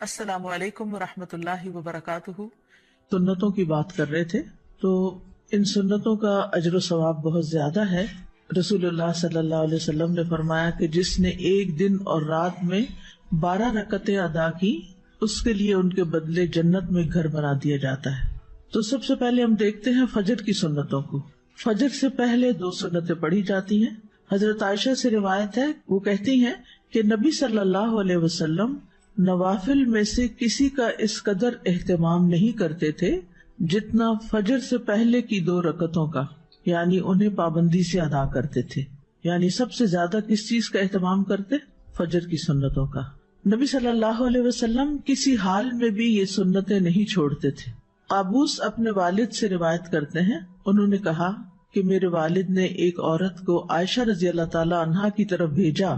السلام علیکم ورحمۃ اللہ وبرکاتہ۔ سنتوں کی بات کر رہے تھے تو ان سنتوں کا اجر و ثواب بہت زیادہ ہے۔ رسول اللہ صلی اللہ علیہ وسلم نے فرمایا کہ جس نے ایک دن اور رات میں 12 رکعتیں ادا کی اس کے لیے ان کے بدلے جنت میں گھر بنا دیا جاتا ہے۔ تو سب سے پہلے ہم دیکھتے ہیں فجر کی سنتوں کو۔ فجر سے پہلے 2 سنتیں پڑھی جاتی ہیں۔ حضرت عائشہ سے روایت ہے، وہ کہتی ہیں کہ نبی صلی اللہ علیہ وسلم نوافل میں سے کسی کا اس قدر اہتمام نہیں کرتے تھے جتنا فجر سے پہلے کی 2 رکعتوں کا، یعنی انہیں پابندی سے ادا کرتے تھے۔ یعنی سب سے زیادہ کس چیز کا اہتمام کرتے؟ فجر کی سنتوں کا۔ نبی صلی اللہ علیہ وسلم کسی حال میں بھی یہ سنتیں نہیں چھوڑتے تھے۔ قابوس اپنے والد سے روایت کرتے ہیں، انہوں نے کہا کہ میرے والد نے ایک عورت کو عائشہ رضی اللہ تعالی عنہا کی طرف بھیجا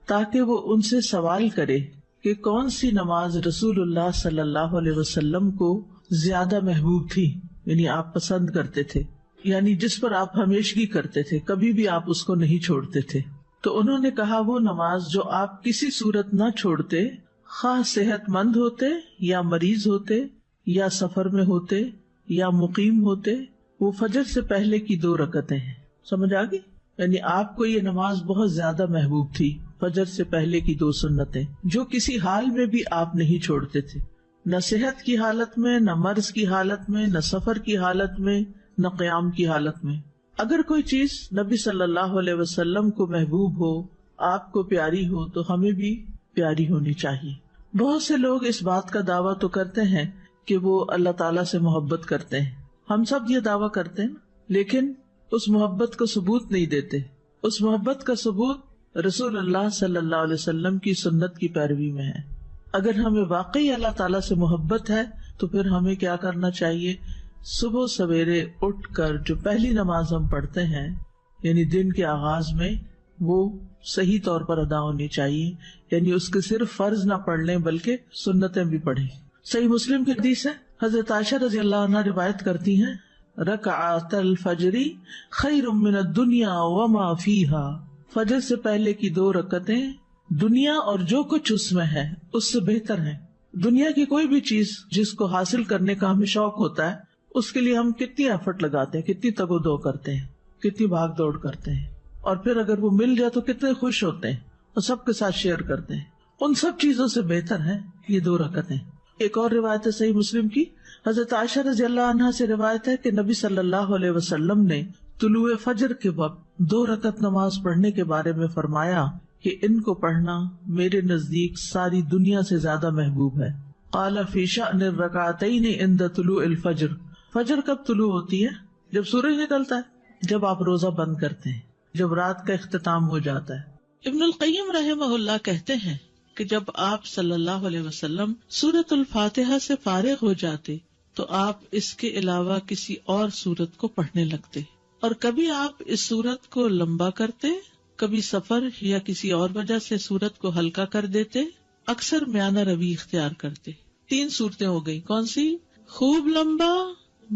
تاکہ وہ ان سے سوال کرے کہ کون سی نماز رسول اللہ صلی اللہ علیہ وسلم کو زیادہ محبوب تھی، یعنی آپ پسند کرتے تھے، یعنی جس پر آپ ہمیشگی کرتے تھے، کبھی بھی آپ اس کو نہیں چھوڑتے تھے۔ تو انہوں نے کہا وہ نماز جو آپ کسی صورت نہ چھوڑتے، خواہ صحت مند ہوتے یا مریض ہوتے یا سفر میں ہوتے یا مقیم ہوتے، وہ فجر سے پہلے کی 2 رکعتیں ہیں۔ سمجھ آگئی؟ یعنی آپ کو یہ نماز بہت زیادہ محبوب تھی، فجر سے پہلے کی 2 سنتیں جو کسی حال میں بھی آپ نہیں چھوڑتے تھے، نہ صحت کی حالت میں، نہ مرض کی حالت میں، نہ سفر کی حالت میں، نہ قیام کی حالت میں۔ اگر کوئی چیز نبی صلی اللہ علیہ وسلم کو محبوب ہو، آپ کو پیاری ہو، تو ہمیں بھی پیاری ہونی چاہیے۔ بہت سے لوگ اس بات کا دعویٰ تو کرتے ہیں کہ وہ اللہ تعالیٰ سے محبت کرتے ہیں، ہم سب یہ دعویٰ کرتے ہیں، لیکن اس محبت کو ثبوت نہیں دیتے۔ اس محبت کا ثبوت رسول اللہ صلی اللہ علیہ وسلم کی سنت کی پیروی میں ہے۔ اگر ہمیں واقعی اللہ تعالیٰ سے محبت ہے تو پھر ہمیں کیا کرنا چاہیے؟ صبح سویرے اٹھ کر جو پہلی نماز ہم پڑھتے ہیں، یعنی دن کے آغاز میں، وہ صحیح طور پر ادا ہونی چاہیے، یعنی اس کے صرف فرض نہ پڑھ لیں بلکہ سنتیں بھی پڑھیں۔ صحیح مسلم کی حدیث ہے، حضرت عائشہ رضی اللہ عنہا روایت کرتی ہیں، رکعت الفجر خیر من الدنیا وما فیہا، فجر سے پہلے کی 2 رکعتیں دنیا اور جو کچھ اس میں ہے اس سے بہتر ہیں۔ دنیا کی کوئی بھی چیز جس کو حاصل کرنے کا ہمیں شوق ہوتا ہے، اس کے لیے ہم کتنی ایفرٹ لگاتے ہیں، کتنی تگ و دو کرتے ہیں، کتنی بھاگ دوڑ کرتے ہیں، اور پھر اگر وہ مل جائے تو کتنے خوش ہوتے ہیں اور سب کے ساتھ شیئر کرتے ہیں۔ ان سب چیزوں سے بہتر ہیں یہ 2 رکعتیں۔ ایک اور روایت ہے صحیح مسلم کی، حضرت عائشہ رضی اللہ عنہا سے روایت ہے کہ نبی صلی اللہ علیہ وسلم نے طلوع فجر کے وقت 2 رکعت نماز پڑھنے کے بارے میں فرمایا کہ ان کو پڑھنا میرے نزدیک ساری دنیا سے زیادہ محبوب ہے۔ قال فی شأن الرکعتین عند طلوع الفجر، فجر کب طلوع ہوتی ہے؟ جب سورج نکلتا ہے، جب آپ روزہ بند کرتے ہیں، جب رات کا اختتام ہو جاتا ہے۔ ابن القیم رحمہ اللہ کہتے ہیں کہ جب آپ صلی اللہ علیہ وسلم سورۃ الفاتحہ سے فارغ ہو جاتے تو آپ اس کے علاوہ کسی اور سورت کو پڑھنے لگتے، اور کبھی آپ اس سورت کو لمبا کرتے، کبھی سفر یا کسی اور وجہ سے سورت کو ہلکا کر دیتے، اکثر میانہ روی اختیار کرتے۔ 3 صورتیں ہو گئی، کون سی؟ خوب لمبا،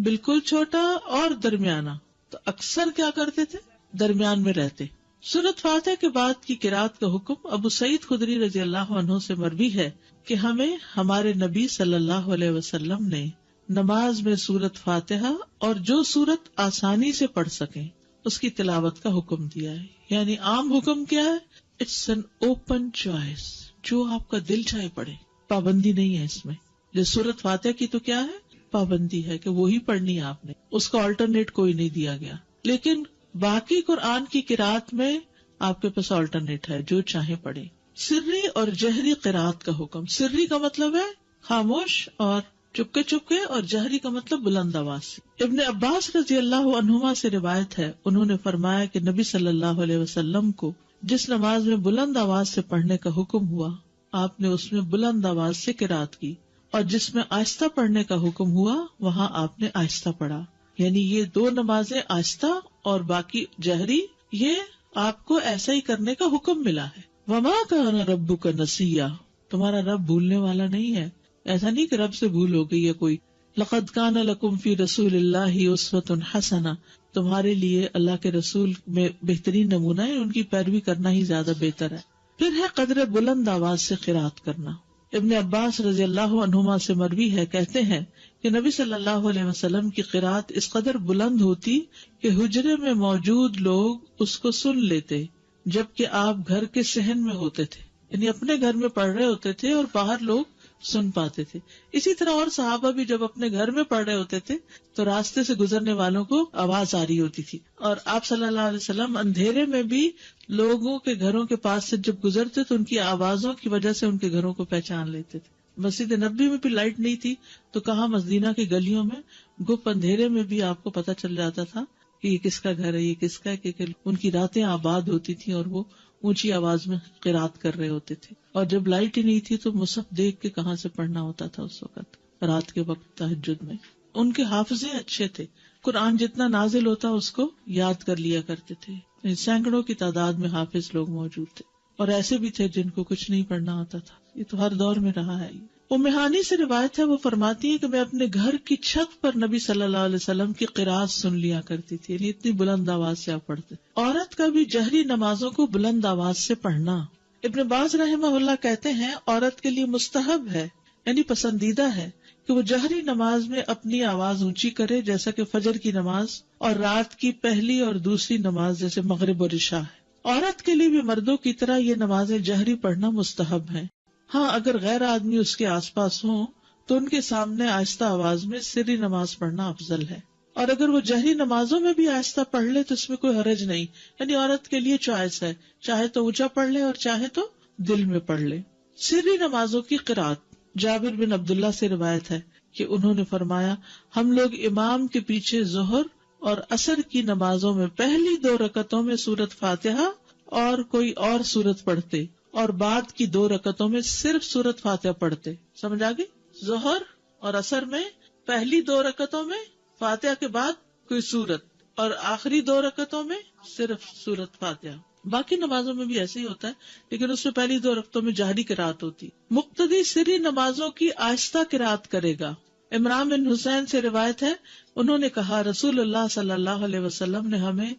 بالکل چھوٹا اور درمیانہ۔ تو اکثر کیا کرتے تھے؟ درمیان میں رہتے۔ سورۃ فاتحہ کے بعد کی قرات کا حکم ابو سعید خدری رضی اللہ عنہ سے مروی ہے کہ ہمیں ہمارے نبی صلی اللہ علیہ وسلم نے نماز میں سورۃ فاتحہ اور جو سورت آسانی سے پڑھ سکیں اس کی تلاوت کا حکم دیا ہے۔ یعنی عام حکم کیا ہے؟ اٹس این اوپن چوائس، جو آپ کا دل چاہے پڑھے، پابندی نہیں ہے اس میں۔ جیسے سورۃ فاتحہ کی تو کیا ہے؟ پابندی ہے کہ وہی پڑھنی ہے آپ نے، اس کا آلٹرنیٹ کوئی نہیں دیا گیا۔ لیکن باقی قرآن کی قرات میں آپ کے پاس آلٹرنیٹ ہے، جو چاہے پڑھے۔ سری اور جہری قرات کا حکم، سری کا مطلب ہے خاموش اور چپکے چپکے، اور جہری کا مطلب بلند آواز سے۔ ابن عباس رضی اللہ عنہما سے روایت ہے، انہوں نے فرمایا کہ نبی صلی اللہ علیہ وسلم کو جس نماز میں بلند آواز سے پڑھنے کا حکم ہوا، آپ نے اس میں بلند آواز سے قرات کی، اور جس میں آہستہ پڑھنے کا حکم ہوا وہاں آپ نے آہستہ پڑھا۔ یعنی یہ 2 نمازیں آہستہ اور باقی جہری، یہ آپ کو ایسا ہی کرنے کا حکم ملا ہے۔ وما کان ربک نسیا، تمہارا رب بھولنے والا نہیں ہے۔ ایسا نہیں کہ رب سے بھول ہو گئی ہے کوئی۔ لقد کان لکم فی رسول اللہ اسوۃ حسنہ، تمہارے لیے اللہ کے رسول میں بہترین نمونہ ہے، ان کی پیروی کرنا ہی زیادہ بہتر ہے۔ پھر ہے قدر بلند آواز سے قرات کرنا، ابن عباس رضی اللہ عنہما سے مروی ہے، کہتے ہیں کہ نبی صلی اللہ علیہ وسلم کی قرات اس قدر بلند ہوتی کہ حجرے میں موجود لوگ اس کو سن لیتے، جبکہ آپ گھر کے صحن میں ہوتے تھے، یعنی اپنے گھر میں پڑھ رہے ہوتے تھے اور باہر لوگ سن پاتے تھے. اسی طرح اور صحابہ بھی جب اپنے گھر میں پڑھ رہے ہوتے تھے تو راستے سے گزرنے والوں کو آواز آ رہی ہوتی تھی، اور آپ صلی اللہ علیہ وسلم اندھیرے میں بھی لوگوں کے گھروں کے پاس سے جب گزرتے تو ان کی آوازوں کی وجہ سے ان کے گھروں کو پہچان لیتے تھے. مسجد نبوی میں بھی لائٹ نہیں تھی تو کہاں مدینہ کی گلیوں میں گپ اندھیرے میں بھی آپ کو پتہ چل جاتا تھا کہ یہ کس کا گھر ہے، یہ کس کا ہے، کہ ان کی راتیں آباد ہوتی تھیں اور وہ اونچی آواز میں قرات کر رہے ہوتے تھے. اور جب لائٹ ہی نہیں تھی تو مصحف دیکھ کے کہاں سے پڑھنا ہوتا تھا اس وقت رات کے وقت تہجد میں. ان کے حافظے اچھے تھے، قرآن جتنا نازل ہوتا اس کو یاد کر لیا کرتے تھے. سینکڑوں کی تعداد میں حافظ لوگ موجود تھے، اور ایسے بھی تھے جن کو کچھ نہیں پڑھنا ہوتا تھا. یہ تو ہر دور میں رہا ہے. ام ہانی سے روایت ہے، وہ فرماتی ہے کہ میں اپنے گھر کی چھت پر نبی صلی اللہ علیہ وسلم کی قرات سن لیا کرتی تھی، یعنی اتنی بلند آواز سے آپ پڑھتے. عورت کا بھی جہری نمازوں کو بلند آواز سے پڑھنا. ابن باز رحمہ اللہ کہتے ہیں عورت کے لیے مستحب ہے، یعنی پسندیدہ ہے کہ وہ جہری نماز میں اپنی آواز اونچی کرے، جیسا کہ فجر کی نماز اور رات کی پہلی اور دوسری نماز جیسے مغرب اور عشاء ہے. عورت کے لیے بھی مردوں کی طرح یہ نمازیں جہری پڑھنا مستحب ہیں. ہاں، اگر غیر آدمی اس کے آس پاس ہوں تو ان کے سامنے آہستہ آواز میں سری نماز پڑھنا افضل ہے، اور اگر وہ جہری نمازوں میں بھی آہستہ پڑھ لے تو اس میں کوئی حرج نہیں، یعنی عورت کے لیے چوائس ہے، چاہے تو اونچا پڑھ لے اور چاہے تو دل میں پڑھ لے. سری نمازوں کی قرات. جابر بن عبداللہ سے روایت ہے کہ انہوں نے فرمایا ہم لوگ امام کے پیچھے ظہر اور عصر کی نمازوں میں پہلی 2 رکعتوں میں سورۃ فاتحہ اور کوئی اور سورت پڑھتے، اور بعد کی 2 رکعتوں میں صرف سورۃ فاتحہ پڑھتے. سمجھ آگئی؟ ظہر اور عصر میں پہلی 2 رکعتوں میں فاتحہ کے بعد کوئی سورت، اور آخری 2 رکعتوں میں صرف سورۃ فاتحہ. باقی نمازوں میں بھی ایسے ہی ہوتا ہے، لیکن اس میں پہلی 2 رکعتوں میں جہری قرات ہوتی. مقتدی سری نمازوں کی آہستہ قرات کرے گا. عمران بن حسین سے روایت ہے، انہوں نے کہا رسول اللہ صلی اللہ علیہ وسلم نے ہمیں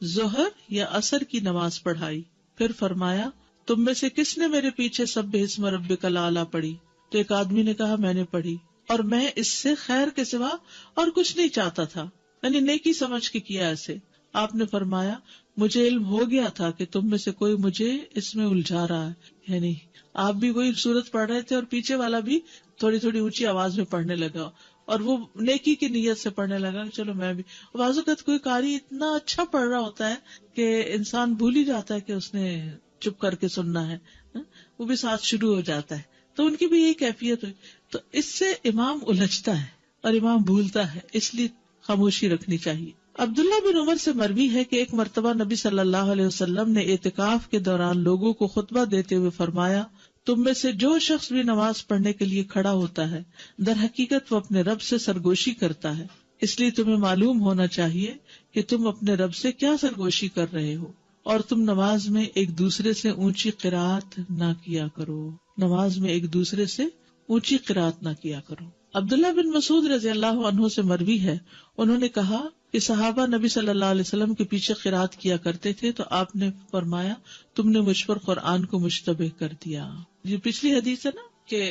ظہر یا عصر کی نماز پڑھائی، پھر فرمایا تم میں سے کس نے میرے پیچھے سبح اسم ربک الاعلی پڑھی؟ تو ایک آدمی نے کہا میں نے پڑھی، اور میں اس سے خیر کے سوا اور کچھ نہیں چاہتا تھا، یعنی نیکی سمجھ کے کیا ایسے. آپ نے فرمایا مجھے علم ہو گیا تھا کہ تم میں سے کوئی مجھے اس میں الجھا رہا ہے، یعنی آپ بھی وہی سورت پڑھ رہے تھے اور پیچھے والا بھی تھوڑی تھوڑی اونچی آواز میں پڑھنے لگا، اور وہ نیکی کی نیت سے پڑھنے لگا کہ چلو میں بھی. بعض اوقات کوئی قاری اتنا اچھا پڑھ رہا ہوتا ہے کہ انسان بھول ہی جاتا ہے کہ اس نے چپ کر کے سننا ہے، وہ بھی ساتھ شروع ہو جاتا ہے. تو ان کی بھی یہی کیفیت ہوئی، تو اس سے امام الجھتا ہے اور امام بھولتا ہے، اس لیے خاموشی رکھنی چاہیے. عبداللہ بن عمر سے مروی ہے کہ ایک مرتبہ نبی صلی اللہ علیہ وسلم نے اعتکاف کے دوران لوگوں کو خطبہ دیتے ہوئے فرمایا تم میں سے جو شخص بھی نماز پڑھنے کے لیے کھڑا ہوتا ہے در حقیقت وہ اپنے رب سے سرگوشی کرتا ہے، اس لیے تمہیں معلوم ہونا چاہیے کہ تم اپنے رب سے کیا سرگوشی کر رہے ہو، اور تم نماز میں ایک دوسرے سے اونچی قرات نہ کیا کرو. نماز میں ایک دوسرے سے اونچی قرات نہ کیا کرو. عبداللہ بن مسعود رضی اللہ عنہ سے مروی ہے، انہوں نے کہا کہ صحابہ نبی صلی اللہ علیہ وسلم کے پیچھے قرات کیا کرتے تھے تو آپ نے فرمایا تم نے مجھ پر قرآن کو مشتبہ کر دیا. یہ پچھلی حدیث ہے نا کہ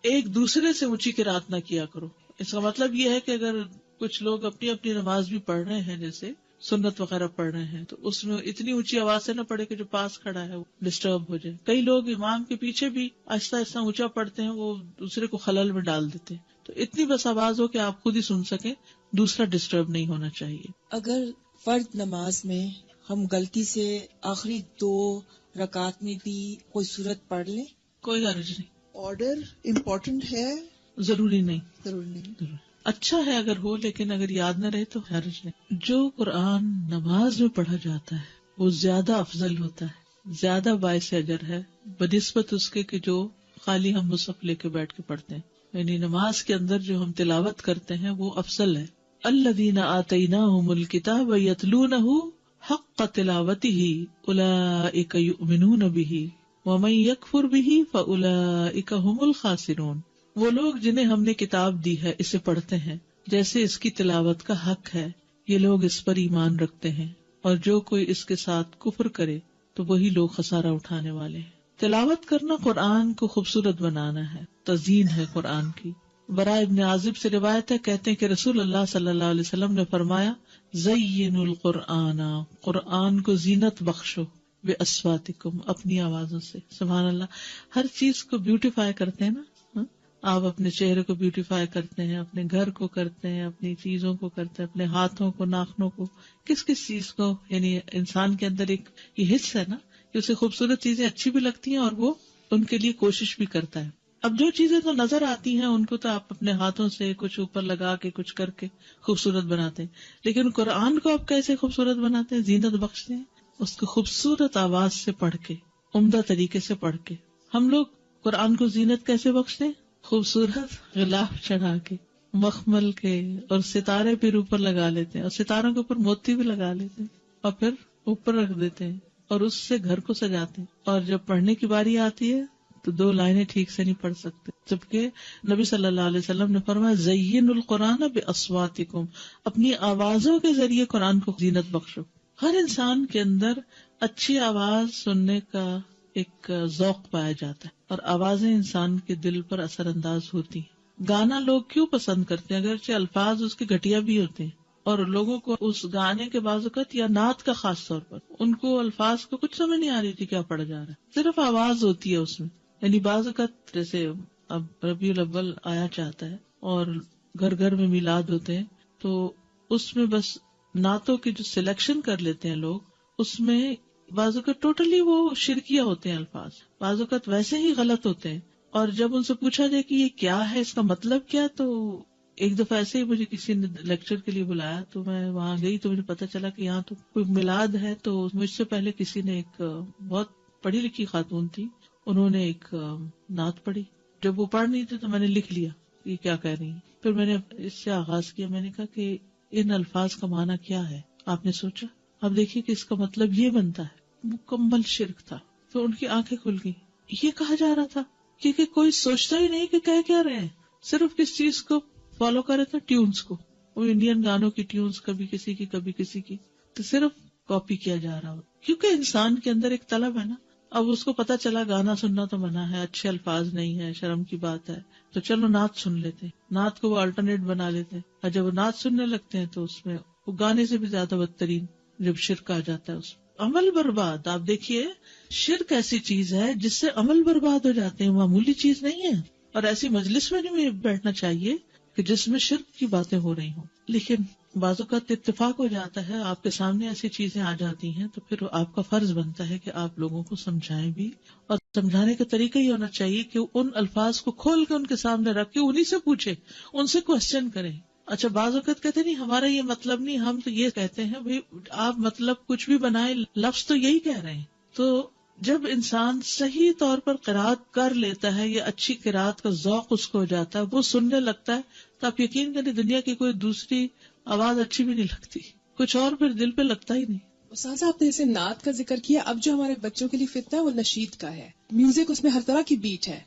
ایک دوسرے سے اونچی قرات نہ کیا کرو. اس کا مطلب یہ ہے کہ اگر کچھ لوگ اپنی اپنی نماز بھی پڑھ رہے ہیں، جیسے سنت وغیرہ پڑھ رہے ہیں، تو اس میں اتنی اونچی آواز سے نہ پڑھے کہ جو پاس کھڑا ہے وہ ڈسٹرب ہو جائے. کئی لوگ امام کے پیچھے بھی آہستہ آہستہ اونچا پڑھتے ہیں، وہ دوسرے کو خلل میں ڈال دیتے ہیں. تو اتنی بس آواز ہو کہ آپ خود ہی سن سکیں، دوسرا ڈسٹرب نہیں ہونا چاہیے. اگر فرض نماز میں ہم غلطی سے آخری 2 رکعت میں بھی کوئی سورت پڑھ لیں، کوئی حرج نہیں. آرڈر امپورٹنٹ ہے، ضروری نہیں. ضروری نہیں. اچھا ہے اگر ہو، لیکن اگر یاد نہ رہے تو حرج نہیں. جو قرآن نماز میں پڑھا جاتا ہے وہ زیادہ افضل ہوتا ہے، زیادہ باعث اجر ہے بنسبت اس کے کہ جو خالی ہم مصحف لے کے بیٹھ کے پڑھتے ہیں. یعنی نماز کے اندر جو ہم تلاوت کرتے ہیں وہ افضل ہے. الذین آتیناہم الکتاب یتلونہ حق تلاوتہ اولئک یؤمنون بہ ومن یکفر بہ فاولئک ھم الخاسرون. وہ لوگ جنہیں ہم نے کتاب دی ہے اسے پڑھتے ہیں جیسے اس کی تلاوت کا حق ہے، یہ لوگ اس پر ایمان رکھتے ہیں، اور جو کوئی اس کے ساتھ کفر کرے تو وہی لوگ خسارہ اٹھانے والے ہیں. تلاوت کرنا قرآن کو خوبصورت بنانا ہے، تزیین ہے قرآن کی. براء ابن عازب سے روایت ہے، کہتے ہیں کہ رسول اللہ صلی اللہ علیہ وسلم نے فرمایا زینوا القرآن، قرآن کو زینت بخشو، باصواتکم، اپنی آوازوں سے. سبحان اللہ، ہر چیز کو بیوٹیفائی کرتے ہیں نا. آپ اپنے چہرے کو بیوٹیفائی کرتے ہیں، اپنے گھر کو کرتے ہیں، اپنی چیزوں کو کرتے ہیں، اپنے ہاتھوں کو، ناخنوں کو، کس کس چیز کو. یعنی انسان کے اندر ایک یہ حص ہے نا کہ اسے خوبصورت چیزیں اچھی بھی لگتی ہیں اور وہ ان کے لیے کوشش بھی کرتا ہے. اب جو چیزیں تو نظر آتی ہیں ان کو تو آپ اپنے ہاتھوں سے کچھ اوپر لگا کے کچھ کر کے خوبصورت بناتے ہیں، لیکن قرآن کو آپ کیسے خوبصورت بناتے ہیں، زینت بخشتے ہیں اس کو خوبصورت آواز سے پڑھ کے، عمدہ طریقے سے پڑھ کے. ہم لوگ قرآن کو زینت کیسے بخشتے ہیں؟ خوبصورت غلاف چڑھا کے، مخمل کے، اور ستارے پھر اوپر لگا لیتے ہیں، اور ستاروں کے اوپر موتی بھی لگا لیتے ہیں اور پھر اوپر رکھ دیتے ہیں اور اس سے گھر کو سجاتے ہیں. اور جب پڑھنے کی باری آتی ہے تو 2 لائنیں ٹھیک سے نہیں پڑھ سکتے، جبکہ نبی صلی اللہ علیہ وسلم نے فرمایا زینوا القرآن باصواتکم، اپنی آوازوں کے ذریعے قرآن کو زینت بخشو. ہر انسان کے اندر اچھی آواز سننے کا ایک ذوق پایا جاتا ہے اور آوازیں انسان کے دل پر اثر انداز ہوتی ہیں. گانا لوگ کیوں پسند کرتے ہیں؟ اگرچہ الفاظ اس کے گھٹیا بھی ہوتے ہیں اور لوگوں کو اس گانے کے بعض اوقات یا نعت کا خاص طور پر ان کو الفاظ کو کچھ سمجھ نہیں آ رہی تھی کیا پڑھا جا رہا ہے، صرف آواز ہوتی ہے اس میں. یعنی بعض اوقات جیسے اب ربیع الاول آیا چاہتا ہے اور گھر گھر میں میلاد ہوتے ہیں تو اس میں بس نعتوں کی جو سلیکشن کر لیتے ہیں لوگ، اس میں بعض اوقات ٹوٹلی وہ شرکیہ ہوتے ہیں الفاظ، بعض اوقات ویسے ہی غلط ہوتے ہیں. اور جب ان سے پوچھا جائے کہ یہ کیا ہے، اس کا مطلب کیا، تو ایک دفعہ ایسے ہی مجھے کسی نے لیکچر کے لیے بلایا تو میں وہاں گئی تو مجھے پتا چلا کہ یہاں تو کوئی میلاد ہے. تو مجھ سے پہلے کسی نے، ایک بہت پڑھی لکھی خاتون تھی، انہوں نے ایک نعت پڑھی. جب وہ پڑھ نہیں تھی تو میں نے لکھ لیا یہ کیا کہہ رہی ہیں. پھر میں نے اس سے آغاز کیا، میں نے کہا کہ ان الفاظ کا معنی کیا ہے؟ آپ نے سوچا؟ اب دیکھیے کہ اس کا مطلب یہ بنتا ہے، مکمل شرک تھا. تو ان کی آنکھیں کھل گئی، یہ کہا جا رہا تھا کیونکہ کوئی سوچتا ہی نہیں کہ کہہ کیا رہے ہیں، صرف کس چیز کو فالو کر رہے تھے، ٹیونز کو. وہ انڈین گانوں کی ٹیونز، کبھی کسی کی کبھی کسی کی، تو صرف کاپی کیا جا رہا ہو. کیونکہ انسان کے اندر ایک طلب ہے نا. اب اس کو پتا چلا گانا سننا تو منع ہے، اچھے الفاظ نہیں ہے، شرم کی بات ہے، تو چلو نعت سن لیتے ہیں. نعت کو وہ الٹرنیٹ بنا لیتے ہیں، اور جب وہ نعت سننے لگتے ہیں تو اس میں وہ گانے سے بھی زیادہ بدترین جب شرک آ جاتا ہے اس میں عمل برباد. آپ دیکھیے شرک ایسی چیز ہے جس سے عمل برباد ہو جاتے ہیں، معمولی چیز نہیں ہے. اور ایسی مجلس میں نہیں بیٹھنا چاہیے کہ جس میں شرک کی باتیں ہو رہی ہوں. لیکن بعض اوقات اتفاق ہو جاتا ہے، آپ کے سامنے ایسی چیزیں آ جاتی ہیں تو پھر آپ کا فرض بنتا ہے کہ آپ لوگوں کو سمجھائیں بھی. اور سمجھانے کا طریقہ یہ ہونا چاہیے کہ ان الفاظ کو کھول کے ان کے سامنے رکھ کے انہیں سے پوچھے، ان سے کوشچن کریں. اچھا بعض اوقات کہتے نہیں ہمارا یہ مطلب نہیں، ہم تو یہ کہتے ہیں. بھائی آپ مطلب کچھ بھی بنائے، لفظ تو یہی کہہ رہے ہیں. تو جب انسان صحیح طور پر قرات کر لیتا ہے یا اچھی قرات کا ذوق اس کو ہو جاتا ہے، وہ سننے لگتا ہے، تو آپ یقین کریں دنیا کی کوئی دوسری آواز اچھی بھی نہیں لگتی، کچھ اور پھر دل پہ لگتا ہی نہیں. استاذہ آپ نے جیسے نعت کا ذکر کیا، اب جو ہمارے بچوں کے لیے فتنہ ہے وہ نشید کا ہے. میوزک اس میں ہر طرح کی بیٹ ہے،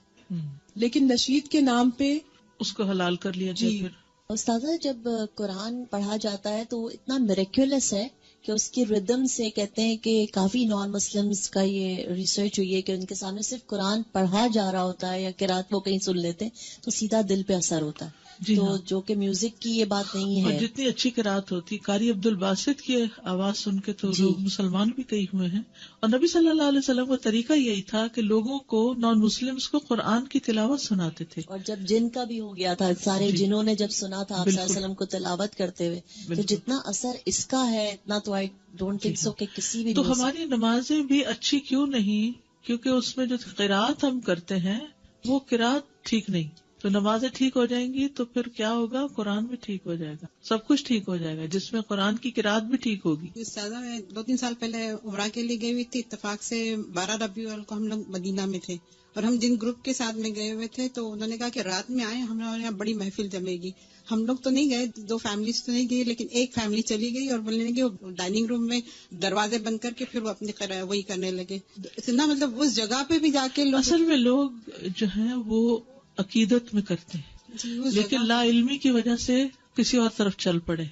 لیکن نشید کے نام پہ اس کو حلال کر لیا جائے. پھر استاذہ جب قرآن پڑھا جاتا ہے تو اتنا میریکولس ہے کہ اس کی ردم سے کہتے ہیں کہ کافی نان مسلمز کا یہ ریسرچ ہوئی ہے کہ ان کے سامنے صرف قرآن پڑھا جا رہا ہوتا ہے یا قرات وہ کہیں سن لیتے ہیں تو سیدھا دل پہ اثر ہوتا ہے. تو جو کہ میوزک کی یہ بات نہیں ہے. اور جتنی اچھی قرات ہوتی، قاری عبد الباسط کی آواز سن کے تو لوگ مسلمان بھی کئی ہوئے ہیں. اور نبی صلی اللہ علیہ وسلم کا طریقہ یہی تھا کہ لوگوں کو، نان مسلمز کو قرآن کی تلاوت سناتے تھے. اور جب جن کا بھی ہو گیا تھا، سارے جنہوں نے جب سنا تھا آپ صلی اللہ علیہ وسلم کو تلاوت کرتے ہوئے، تو جتنا اثر اس کا ہے اتنا تو آئی ڈونٹ تھنک سو کہ کسی بھی. تو ہماری نمازیں بھی اچھی کیوں نہیں؟ کیونکہ اس میں جو قرات ہم کرتے ہیں وہ قرات ٹھیک نہیں. تو نمازیں ٹھیک ہو جائیں گی تو پھر کیا ہوگا؟ قرآن بھی ٹھیک ہو جائے گا، سب کچھ ٹھیک ہو جائے گا، جس میں قرآن کی قرات بھی ٹھیک ہوگی. استاذہ میں 2-3 سال پہلے عمرہ کے لیے گئی ہوئی تھی، اتفاق سے 12 ربیع الاول کو ہم لوگ مدینہ میں تھے، اور ہم جن گروپ کے ساتھ میں گئے ہوئے تھے تو انہوں نے کہا کہ رات میں آئے، ہمارے یہاں بڑی محفل جمے گی. ہم لوگ تو نہیں گئے، 2 فیملیز تو نہیں گئی، لیکن ایک فیملی چلی گئی اور بولنے لگے وہ ڈائننگ روم میں دروازے بند کر کے پھر وہ اپنی وہی کرنے لگے. اتنا مطلب اس جگہ پہ بھی جا کے اصل میں لوگ جو ہیں وہ عقیدت میں کرتے ہیں، لیکن لا علمی کی وجہ سے کسی اور طرف چل پڑے.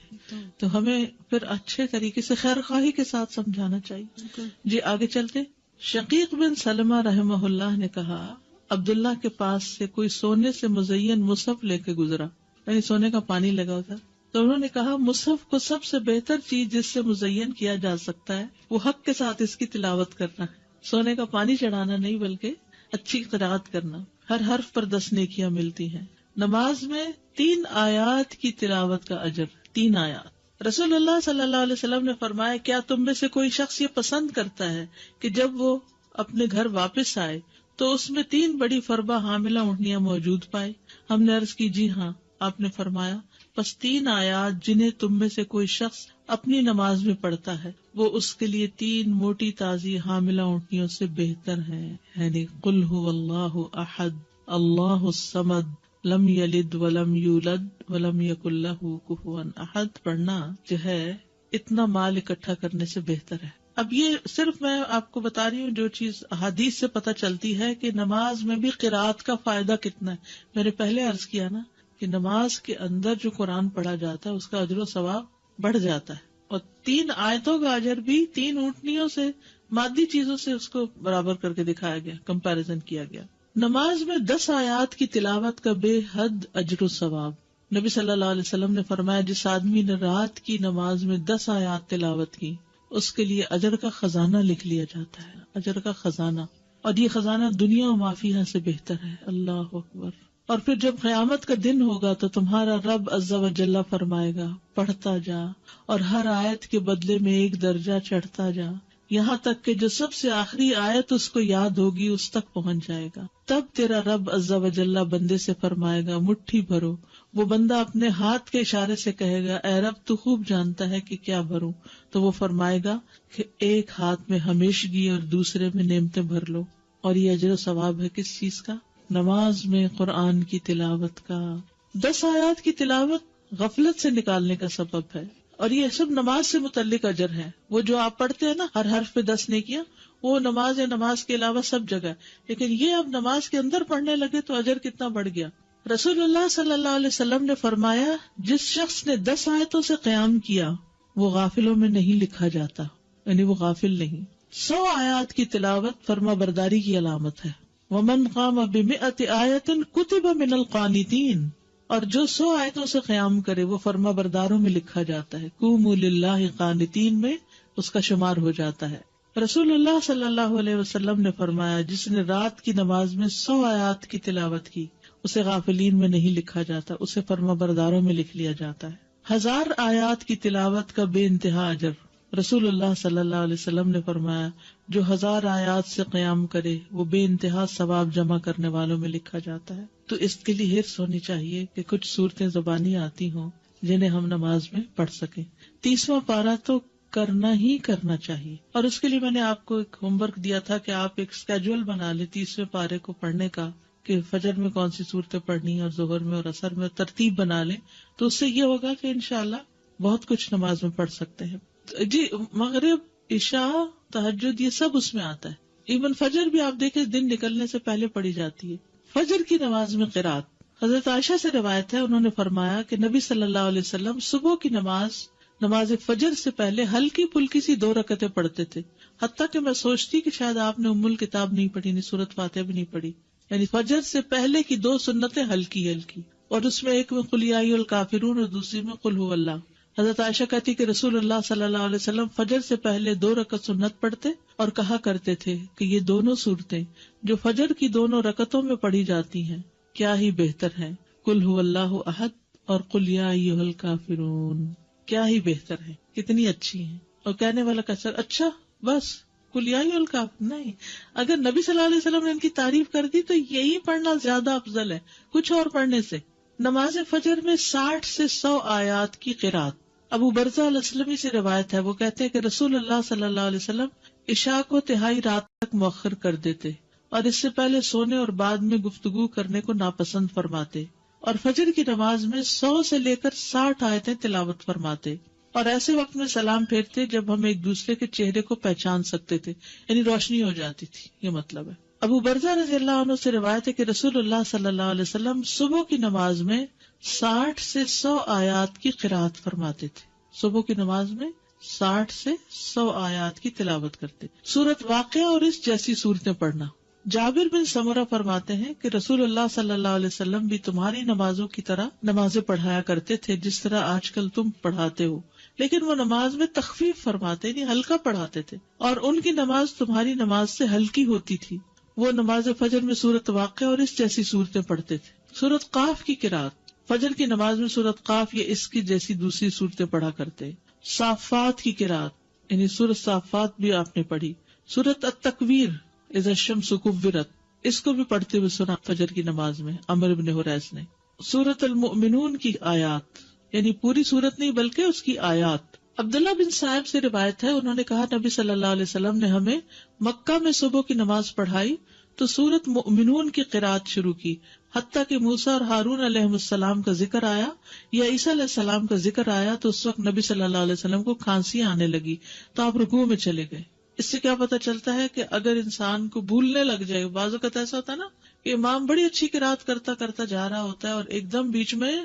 تو ہمیں پھر اچھے طریقے سے خیر خواہی کے ساتھ سمجھانا چاہیے. جی آگے چلتے. شقیق بن سلمہ رحمہ اللہ نے کہا عبداللہ کے پاس سے کوئی سونے سے مزین مصحف لے کے گزرا، یعنی سونے کا پانی لگا ہوتا، تو انہوں نے کہا مصحف کو سب سے بہتر چیز جس سے مزین کیا جا سکتا ہے وہ حق کے ساتھ اس کی تلاوت کرنا ہے، سونے کا پانی چڑھانا نہیں بلکہ اچھی قرأت کرنا، ہر حرف پر 10 نیکیاں ملتی ہیں۔ نماز میں 3 آیات کی تلاوت کا اجر، 3 آیات۔ رسول اللہ صلی اللہ علیہ وسلم نے فرمایا کیا تم میں سے کوئی شخص یہ پسند کرتا ہے کہ جب وہ اپنے گھر واپس آئے تو اس میں 3 بڑی فربہ حاملہ اونٹنیاں موجود پائے؟ ہم نے عرض کی جی ہاں۔ آپ نے فرمایا بس 3 آیات جنہیں تم میں سے کوئی شخص اپنی نماز میں پڑھتا ہے وہ اس کے لیے 3 موٹی تازی حاملہ اونٹنیوں سے بہتر ہے، یعنی قل هو اللہ احد اللہ الصمد لم یلد ولم یولد ولم یکن لہ کفوا احد پڑھنا جو ہے اتنا مال اکٹھا کرنے سے بہتر ہے۔ اب یہ صرف میں آپ کو بتا رہی ہوں جو چیز احادیث سے پتہ چلتی ہے کہ نماز میں بھی قرات کا فائدہ کتنا ہے۔ میں نے پہلے عرض کیا نا کہ نماز کے اندر جو قرآن پڑھا جاتا ہے اس کا اجر و ثواب بڑھ جاتا ہے، اور 3 آیتوں کا اجر بھی 3 اونٹنیوں سے، مادی چیزوں سے اس کو برابر کر کے دکھایا گیا، کمپیریزن کیا گیا۔ نماز میں 10 آیات کی تلاوت کا بے حد اجر و ثواب۔ نبی صلی اللہ علیہ وسلم نے فرمایا جس آدمی نے رات کی نماز میں 10 آیات تلاوت کی اس کے لیے اجر کا خزانہ لکھ لیا جاتا ہے، اجر کا خزانہ، اور یہ خزانہ دنیا و ما فیہا سے بہتر ہے۔ اللہ اکبر۔ اور پھر جب قیامت کا دن ہوگا تو تمہارا رب عز و جل فرمائے گا پڑھتا جا اور ہر آیت کے بدلے میں 1 درجہ چڑھتا جا، یہاں تک کہ جو سب سے آخری آیت اس کو یاد ہوگی اس تک پہنچ جائے گا۔ تب تیرا رب عز و جل بندے سے فرمائے گا مٹھی بھرو، وہ بندہ اپنے ہاتھ کے اشارے سے کہے گا اے رب تو خوب جانتا ہے کہ کیا بھروں، تو وہ فرمائے گا کہ ایک ہاتھ میں ہمیشگی اور دوسرے میں نعمتیں بھر لو۔ اور یہ اجر و ثواب ہے کس چیز کا؟ نماز میں قرآن کی تلاوت کا۔ 10 آیات کی تلاوت غفلت سے نکالنے کا سبب ہے، اور یہ سب نماز سے متعلق اجر ہے۔ وہ جو آپ پڑھتے ہیں نا ہر حرف پہ 10 نیکیاں، وہ نماز یا نماز کے علاوہ سب جگہ، لیکن یہ اب نماز کے اندر پڑھنے لگے تو اجر کتنا بڑھ گیا۔ رسول اللہ صلی اللہ علیہ وسلم نے فرمایا جس شخص نے 10 آیتوں سے قیام کیا وہ غافلوں میں نہیں لکھا جاتا، یعنی وہ غافل نہیں۔ 100 آیات کی تلاوت فرما برداری کی علامت ہے۔ ومن قام ب100 آیۃ کتب من القانتین، اور جو 100 آیتوں سے قیام کرے وہ فرما برداروں میں لکھا جاتا ہے، قوموا للہ قانتین میں اس کا شمار ہو جاتا ہے۔ رسول اللہ صلی اللہ علیہ وسلم نے فرمایا جس نے رات کی نماز میں 100 آیات کی تلاوت کی اسے غافلین میں نہیں لکھا جاتا، اسے فرما برداروں میں لکھ لیا جاتا ہے۔ 1000 آیات کی تلاوت کا بے انتہا اجر۔ رسول اللہ صلی اللہ علیہ وسلم نے فرمایا جو 1000 آیات سے قیام کرے وہ بے انتہا ثواب جمع کرنے والوں میں لکھا جاتا ہے۔ تو اس کے لیے حرص ہونی چاہیے کہ کچھ صورتیں زبانی آتی ہوں جنہیں ہم نماز میں پڑھ سکیں۔ 30واں پارہ تو کرنا ہی کرنا چاہیے، اور اس کے لیے میں نے آپ کو ایک ہوم ورک دیا تھا کہ آپ ایک اسکیجول بنا لیں 30ویں پارے کو پڑھنے کا، کہ فجر میں کون سی صورتیں پڑھنی اور ظہر میں اور عصر میں ترتیب بنا لیں، تو اس سے یہ ہوگا کہ انشاءاللہ بہت کچھ نماز میں پڑھ سکتے ہیں۔ جی مغرب، عشاء، تہجد یہ سب اس میں آتا ہے۔ ایون فجر بھی آپ دیکھیں دن نکلنے سے پہلے پڑھی جاتی ہے۔ فجر کی نماز میں قرات، حضرت عائشہ سے روایت ہے، انہوں نے فرمایا کہ نبی صلی اللہ علیہ وسلم صبح کی نماز فجر سے پہلے ہلکی پھلکی سی 2 رکعتیں پڑھتے تھے، حتیٰ کہ میں سوچتی کہ شاید آپ نے ام الکتاب نہیں پڑھی، نہیں سورۃ فاتحہ بھی نہیں پڑھی۔ یعنی فجر سے پہلے کی 2 سنتیں ہلکی ہلکی، اور اس میں ایک میں قل یا ایھا الکافرون اور دوسری میں قل ھو اللہ۔ حضرت عائشہ کہتی کہ رسول اللہ صلی اللہ علیہ وسلم فجر سے پہلے 2 رکعت سنت پڑھتے اور کہا کرتے تھے کہ یہ دونوں صورتیں جو فجر کی 2 رکعتوں میں پڑھی جاتی ہیں کیا ہی بہتر ہیں، قل ھو اللہ احد اور قل یا ایھا الکافرون، کیا ہی بہتر ہے، کتنی اچھی ہیں۔ اور کہنے والا کثر اچھا بس قل یا ایھا الکافرون نہیں، اگر نبی صلی اللہ علیہ وسلم نے ان کی تعریف کر دی تو یہی پڑھنا زیادہ افضل ہے کچھ اور پڑھنے سے۔ نماز فجر میں 60 سے 100 آیات کی قرات۔ ابو برزہ الاسلمی سے روایت ہے، وہ کہتے ہیں کہ رسول اللہ صلی اللہ علیہ وسلم عشاء کو تہائی رات تک مؤخر کر دیتے اور اس سے پہلے سونے اور بعد میں گفتگو کرنے کو ناپسند فرماتے، اور فجر کی نماز میں 100 سے لے کر 60 آیتیں تلاوت فرماتے، اور ایسے وقت میں سلام پھیرتے جب ہم ایک دوسرے کے چہرے کو پہچان سکتے تھے، یعنی روشنی ہو جاتی تھی، یہ مطلب ہے۔ ابو برزہ رضی اللہ عنہ سے روایت ہے کہ رسول اللہ صلی اللہ علیہ وسلم صبح کی نماز میں 60 سے 100 آیات کی قرات فرماتے تھے۔ صبح کی نماز میں 60 سے 100 آیات کی تلاوت کرتے. سورت واقعہ اور اس جیسی صورتیں پڑھنا. جابر بن سمرہ فرماتے ہیں کہ رسول اللہ صلی اللہ علیہ وسلم بھی تمہاری نمازوں کی طرح نمازیں پڑھایا کرتے تھے جس طرح آج کل تم پڑھاتے ہو، لیکن وہ نماز میں تخفیف فرماتے نہیں، ہلکا پڑھاتے تھے، اور ان کی نماز تمہاری نماز سے ہلکی ہوتی تھی. وہ نماز فجر میں سورت واقعہ اور اس جیسی صورتیں پڑھتے تھے. سورت قاف کی قرات، فجر کی نماز میں سورت قاف یا اس کی جیسی دوسری صورتیں پڑھا کرتے. صافات کی قرات یعنی سورت صافات بھی آپ نے پڑھی. سورت التکویر اذا الشمس کورت، اس کو بھی پڑھتے ہوئے سنا فجر کی نماز میں عمرو بن حریث نے. سورت المؤمنون کی آیات یعنی پوری سورت نہیں بلکہ اس کی آیات. عبداللہ بن صاحب سے روایت ہے، انہوں نے کہا نبی صلی اللہ علیہ وسلم نے ہمیں مکہ میں صبح کی نماز پڑھائی تو سورت مؤمنون کی قرات شروع کی، حتیٰ کہ موسیٰ اور ہارون علیہ السلام کا ذکر آیا یا عیسیٰ علیہ السلام کا ذکر آیا تو اس وقت نبی صلی اللہ علیہ وسلم کو کھانسی آنے لگی تو آپ رکوع میں چلے گئے. اس سے کیا پتہ چلتا ہے کہ اگر انسان کو بھولنے لگ جائے، بعض اوقات ایسا ہوتا ہے نا کہ امام بڑی اچھی قرات کرتا جا رہا ہوتا ہے اور ایک دم بیچ میں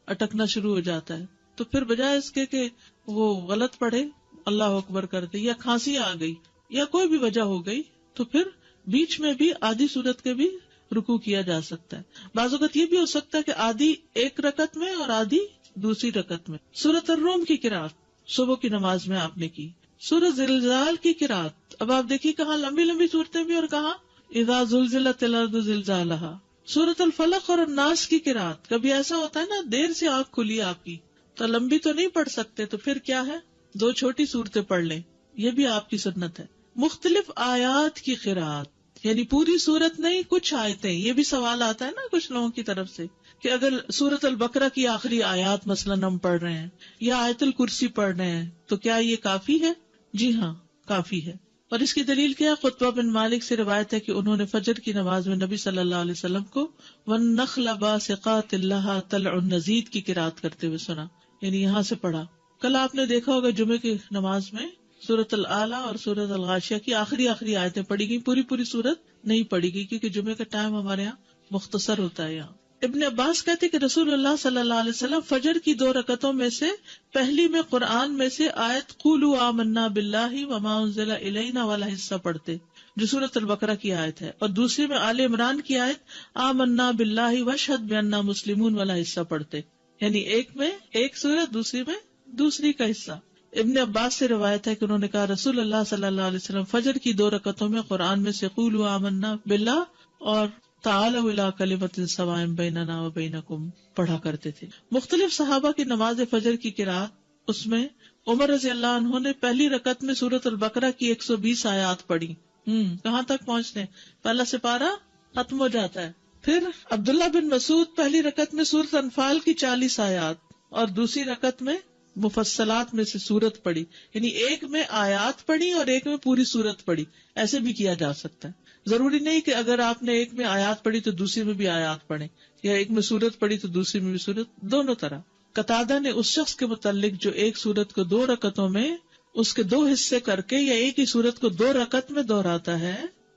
اٹکنا شروع ہو جاتا ہے، تو پھر بجائے اس کے کہ وہ غلط پڑھے اللہ اکبر کر دے یا کھانسی آ گئی یا کوئی بھی وجہ ہو گئی تو پھر بیچ میں بھی آدھی سورت کے بھی رکوع کیا جا سکتا ہے. بعض اوقات یہ بھی ہو سکتا ہے کہ آدھی ایک رکعت میں اور آدھی دوسری رکعت میں. سورت الروم کی قرات صبح کی نماز میں آپ نے کی. سورت زلزال کی قرات، اب آپ دیکھیے کہاں لمبی لمبی صورتیں بھی اور کہاں اذا زلزلت الارض زلزالها. سورت الفلق اور الناس کی قرات، کبھی ایسا ہوتا ہے نا دیر سے آنکھ کھلی آپ کی تو لمبی تو نہیں پڑھ سکتے تو پھر کیا ہے 2 چھوٹی صورتیں پڑھ لیں، یہ بھی آپ کی سنت ہے. مختلف آیات کی قرات یعنی پوری صورت نہیں کچھ آیتیں. یہ بھی سوال آتا ہے نا کچھ لوگوں کی طرف سے کہ اگر سورت البقرہ کی آخری آیات مثلاً ہم پڑھ رہے ہیں یا آیت الکرسی پڑھ رہے ہیں تو کیا یہ کافی ہے؟ جی ہاں کافی ہے. اور اس کی دلیل کیا؟ خطبہ بن مالک سے روایت ہے کہ انہوں نے فجر کی نماز میں نبی صلی اللہ علیہ وسلم کو وَالنَّخْلَ بَاسِقَاتٍ لَهَا طَلْعٌ نَضِيدٌ کی قرات کرتے ہوئے سنا، یعنی یہاں سے پڑھا. کل آپ نے دیکھا ہوگا جمعے کی نماز میں سورت العلیٰ اور سورت الغاشیہ کی آخری آیتیں پڑھی گئی، پوری صورت نہیں پڑھی گئی کیونکہ جمعے کا ٹائم ہمارے یہاں مختصر ہوتا ہے. یہاں ابن عباس کہتے کہ رسول اللہ صلی اللہ علیہ وسلم فجر کی 2 رکعتوں میں سے پہلی میں قرآن میں سے آیت قولوا آمنا باللہ وما انزل الینا والا حصہ پڑھتے جو سورت البقرہ کی آیت ہے، اور دوسری میں آل عمران کی آیت آمنا باللہ واشہد بأننا مسلمون والا حصہ پڑھتے، یعنی ایک میں ایک سورت دوسری میں دوسری کا حصہ. ابن عباس سے روایت ہے کہ انہوں نے کہا رسول اللہ صلی اللہ علیہ وسلم فجر کی 2 رکعتوں میں قرآن میں سے قولوا آمنا باللہ اور تعالوا الی کلمۃ سواء بیننا وبینکم پڑھا کرتے تھے. مختلف صحابہ کی نماز فجر کی قرات، اس میں عمر رضی اللہ عنہ نے پہلی رکعت میں سورت البقرہ کی 120 آیات پڑھی. کہاں تک پہنچنے؟ پہلا سپارہ ختم ہو جاتا ہے. پھر عبداللہ بن مسعود پہلی رکعت میں سورت انفال کی 40 آیات اور دوسری رکعت میں مفصلات میں سے سورت پڑھی، یعنی ایک میں آیات پڑھی اور ایک میں پوری سورت پڑھی. ایسے بھی کیا جا سکتا ہے، ضروری نہیں کہ اگر آپ نے ایک میں آیات پڑھی تو دوسری میں بھی آیات پڑھیں، یا ایک میں سورت پڑھی تو دوسری میں بھی سورت، دونوں طرح. قتادہ نے اس شخص کے متعلق جو ایک سورت کو 2 رکعتوں میں اس کے 2 حصے کر کے یا ایک ہی سورت کو 2 رکعت میں دہراتا ہے،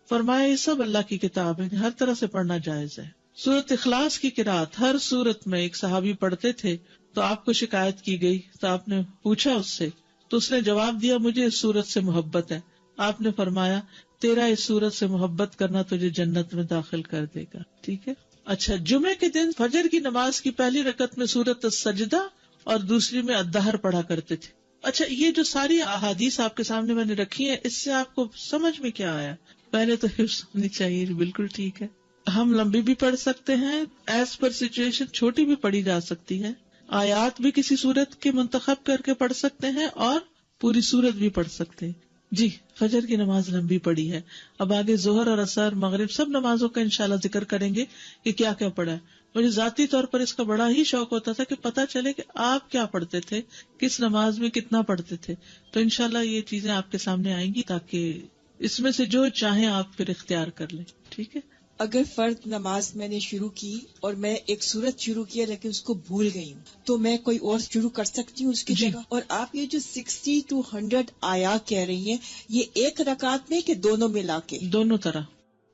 فرمایا یہ سب اللہ کی کتاب ہے، ہر طرح سے پڑھنا جائز ہے. سورت اخلاص کی قرات ہر سورت میں ایک صحابی پڑھتے تھے تو آپ کو شکایت کی گئی تو آپ نے پوچھا اس سے تو اس نے جواب دیا مجھے اس سورت سے محبت ہے. آپ نے فرمایا تیرا اس سورت سے محبت کرنا تجھے جنت میں داخل کر دے گا. ٹھیک ہے. اچھا، جمعے کے دن فجر کی نماز کی پہلی رکعت میں سورت السجدہ اور دوسری میں الدہر پڑھا کرتے تھے. اچھا، یہ جو ساری احادیث آپ کے سامنے میں نے رکھی ہیں، اس سے آپ کو سمجھ میں کیا آیا؟ پہلے تو حفظ ہونی چاہیے، بالکل ٹھیک ہے. ہم لمبی بھی پڑھ سکتے ہیں، ایز پر سچویشن چھوٹی بھی پڑھی جا سکتی ہے. آیات بھی کسی سورت کے منتخب کر کے پڑھ سکتے ہیں اور پوری سورت بھی پڑھ سکتے ہیں. جی، فجر کی نماز لمبی پڑھی ہے. اب آگے ظہر اور عصر مغرب سب نمازوں کا انشاءاللہ ذکر کریں گے کہ کیا کیا پڑھا ہے. مجھے ذاتی طور پر اس کا بڑا ہی شوق ہوتا تھا کہ پتہ چلے کہ آپ کیا پڑھتے تھے، کس نماز میں کتنا پڑھتے تھے. تو انشاءاللہ یہ چیزیں آپ کے سامنے آئیں گی تاکہ اس میں سے جو چاہیں آپ پھر اختیار کر لیں. ٹھیک ہے. اگر فرض نماز میں نے شروع کی اور میں ایک سورت شروع کیا لیکن اس کو بھول گئی ہوں تو میں کوئی اور شروع کر سکتی ہوں اس کی جگہ؟ اور آپ یہ جو 60 to 100 آیات کہہ رہی ہیں، یہ ایک رکعت میں کہ دونوں ملا کے؟ دونوں طرح.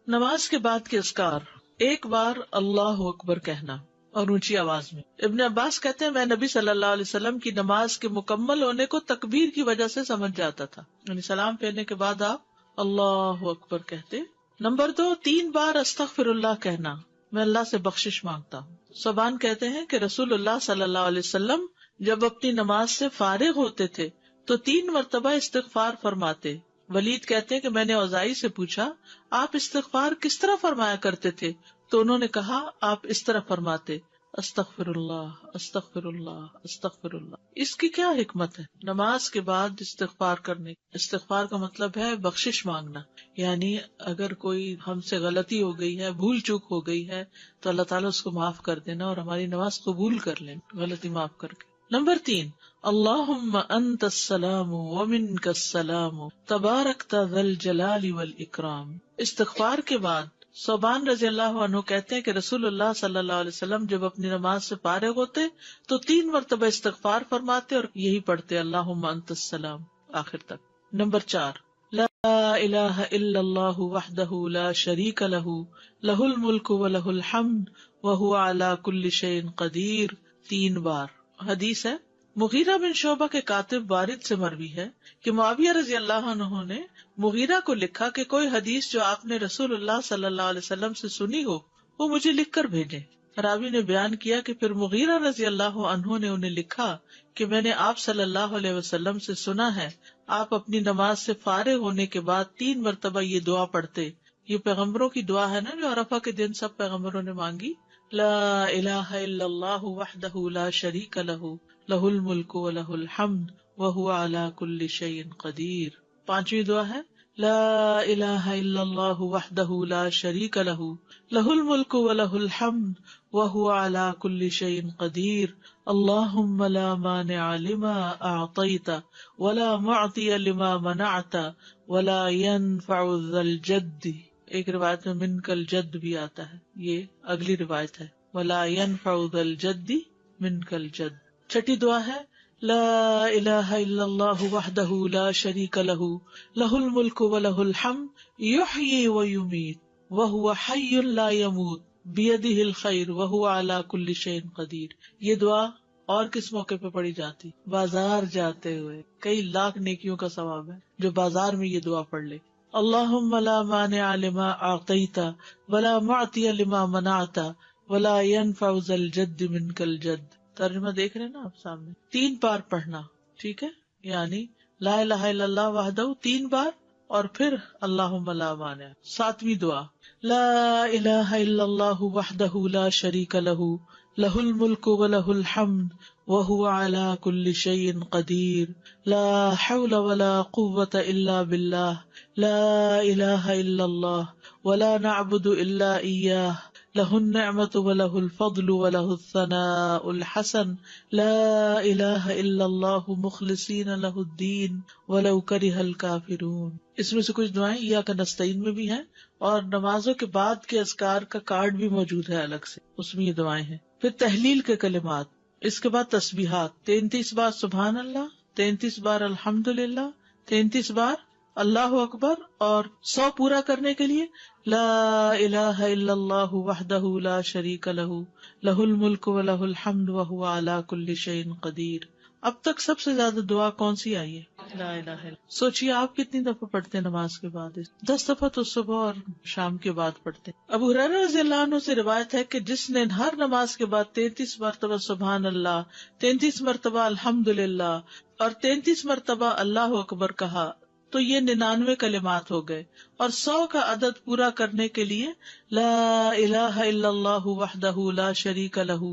نماز کے بعد کے اذکار، ایک بار اللہ اکبر کہنا، اور اونچی آواز میں. ابن عباس کہتے ہیں میں نبی صلی اللہ علیہ وسلم کی نماز کے مکمل ہونے کو تکبیر کی وجہ سے سمجھ جاتا تھا، یعنی سلام پھیرنے کے بعد آپ اللہ اکبر کہتے. نمبر 2، 3 بار استغفر اللہ کہنا، میں اللہ سے بخشش مانگتا ہوں. صبان کہتے ہیں کہ رسول اللہ صلی اللہ علیہ وسلم جب اپنی نماز سے فارغ ہوتے تھے تو 3 مرتبہ استغفار فرماتے. ولید کہتے ہیں کہ میں نے اوزائی سے پوچھا آپ استغفار کس طرح فرمایا کرتے تھے، تو انہوں نے کہا آپ اس طرح فرماتے استغفر اللہ استغفر اللہ استغفر اللہ. اس کی کیا حکمت ہے؟ نماز کے بعد استغفار کرنے. استغفار کا مطلب ہے بخشش مانگنا، یعنی اگر کوئی ہم سے غلطی ہو گئی ہے، بھول چوک ہو گئی ہے، تو اللہ تعالیٰ اس کو معاف کر دینا اور ہماری نماز قبول کر لیں غلطی معاف کر کے. نمبر 3، اللہم انت السلام ومنک السلام تبارکت ذی الجلال والاکرام. استغفار کے بعد صوبان رضی اللہ عنہ کہتے ہیں کہ رسول اللہ صلی اللہ علیہ وسلم جب اپنی نماز سے فارغ ہوتے تو 3 مرتبہ استغفار فرماتے اور یہی پڑھتے اللہم انت السلام آخر تک. نمبر 4، لا الہ الا اللہ وحدہ لا شریک لہ لہ الملک ولہ الحمد وہو علی کل شیء قدیر 3 بار. حدیث ہے مغیرہ بن شعبہ کے کاتب وارد سے مروی ہے کہ معاویہ رضی اللہ عنہ نے مغیرہ کو لکھا کہ کوئی حدیث جو آپ نے رسول اللہ صلی اللہ علیہ وسلم سے سنی ہو وہ مجھے لکھ کر بھیجیں. راوی نے بیان کیا کہ پھر مغیرہ رضی اللہ عنہ نے انہیں لکھا کہ میں نے آپ صلی اللہ علیہ وسلم سے سنا ہے آپ اپنی نماز سے فارغ ہونے کے بعد 3 مرتبہ یہ دعا پڑھتے. یہ پیغمبروں کی دعا ہے نا جو عرفہ کے دن سب پیغمبروں نے مانگی. لا الہ الا اللہ وحدہ لا شریک لہ لہ الملک ولہ الحمد وہو علی کل شیء قدیر. 5ویں دعا ہے لا الہ الا اللہ وحدہ لا شریک لہ لہ الملک ولہ الحمد وہو علی کل شیء قدیر. اللہم لا مانع لما اعطیت ولا معطی لما منعت ولا ينفع ذا الجد. ایک روایت میں منک الجد بھی آتا ہے، یہ اگلی روایت ہے ولا ينفع ذا الجد منک الجد. 6 دعا ہے لا الہ الا اللہ وحدہ لا شریک لہ لہ الملک ولہ الحمد یحیی ویمیت وہو حی لا یموت بیدہ الخیر وہو علی کل شیء قدیر. یہ دعا اور کس موقع پہ پڑھی جاتی؟ بازار جاتے ہوئے. کئی لاکھ نیکیوں کا ثواب ہے جو بازار میں یہ دعا پڑھ لے. اللہم لا مانع لما اعطیت ولا معطی لما منعت ولا ينفع ذا الجد منک الجد. ترجمہ دیکھ رہے ہیں نا آپ سامنے. 3 بار پڑھنا، ٹھیک ہے، یعنی لا الہ الا اللہ وحدہ 3 بار اور پھر اللہم لا مانع. 7ویں دعا لا الہ الا اللہ وحدہ لا شریک لہ لہ الملک ولہ الحمد وہو علی کل شیء قدیر. لا حول ولا قوة الا باللہ لا الہ الا اللہ ولا نعبد الا ایاہ لہ النعمت ولہ الفضل ولہ الثناء الحسن لا الہ الا اللہ مخلصین لہ الدین ولو کرہ الکافرون. اس میں سے کچھ دعائیں ایاک نستعین میں بھی ہیں اور نمازوں کے بعد کے اذکار کا کارڈ بھی موجود ہے الگ سے، اس میں یہ دعائیں ہیں. پھر تحلیل کے کلمات، اس کے بعد تسبیحات 33 بار سبحان اللہ، 33 بار الحمدللہ، 33 بار اللہ اکبر، اور 100 پورا کرنے کے لیے لا الہ الا اللہ وحدہ لا شریک لہ لہ الملک ولہ الحمد وہو علی کل شیء قدیر. اب تک سب سے زیادہ دعا کون سی آئی ہے؟ لا الہ الا. سوچئے آپ کتنی دفعہ پڑھتے ہیں نماز کے بعد؟ 10 دفعہ تو صبح اور شام کے بعد پڑھتے ہیں. ابو ہریرہ رضی اللہ عنہ سے روایت ہے کہ جس نے ہر نماز کے بعد 33 مرتبہ سبحان اللہ، 33 مرتبہ الحمدللہ اور 33 مرتبہ اللہ اکبر کہا تو یہ 99 کلمات ہو گئے. اور 100 کا عدد پورا کرنے کے لیے لا الہ الا اللہ وحدہ لا شریک لہ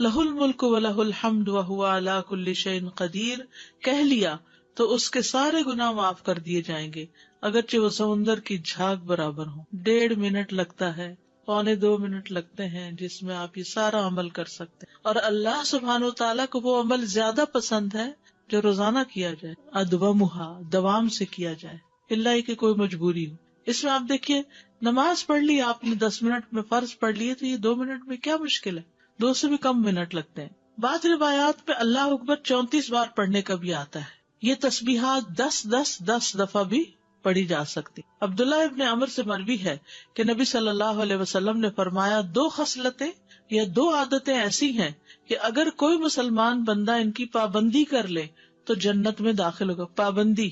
لہ الملک ولہ الحمد وہو علی کل شیء قدیر کہہ لیا تو اس کے سارے گناہ معاف کر دیے جائیں گے، اگرچہ وہ سمندر کی جھاگ برابر ہوں. 1.5 منٹ لگتا ہے، 1.25 منٹ لگتے ہیں جس میں آپ یہ سارا عمل کر سکتے ہیں. اور اللہ سبحانہ و تعالیٰ کو وہ عمل زیادہ پسند ہے جو روزانہ کیا جائے، ادومہا، دوام سے کیا جائے، اللہ کہ کوئی مجبوری ہو. اس میں آپ دیکھیے نماز پڑھ لی آپ نے 10 منٹ میں، فرض پڑھ لیے تو یہ 2 منٹ میں کیا مشکل ہے، 2 سے بھی کم منٹ لگتے ہیں. بعض روایات میں اللہ اکبر 34 بار پڑھنے کا بھی آتا ہے. یہ تسبیحات 10 دفعہ بھی پڑھی جا سکتی. عبداللہ ابن عمر سے مروی ہے کہ نبی صلی اللہ علیہ وسلم نے فرمایا 2 خصلتیں یا 2 عادتیں ایسی ہیں کہ اگر کوئی مسلمان بندہ ان کی پابندی کر لے تو جنت میں داخل ہوگا. پابندی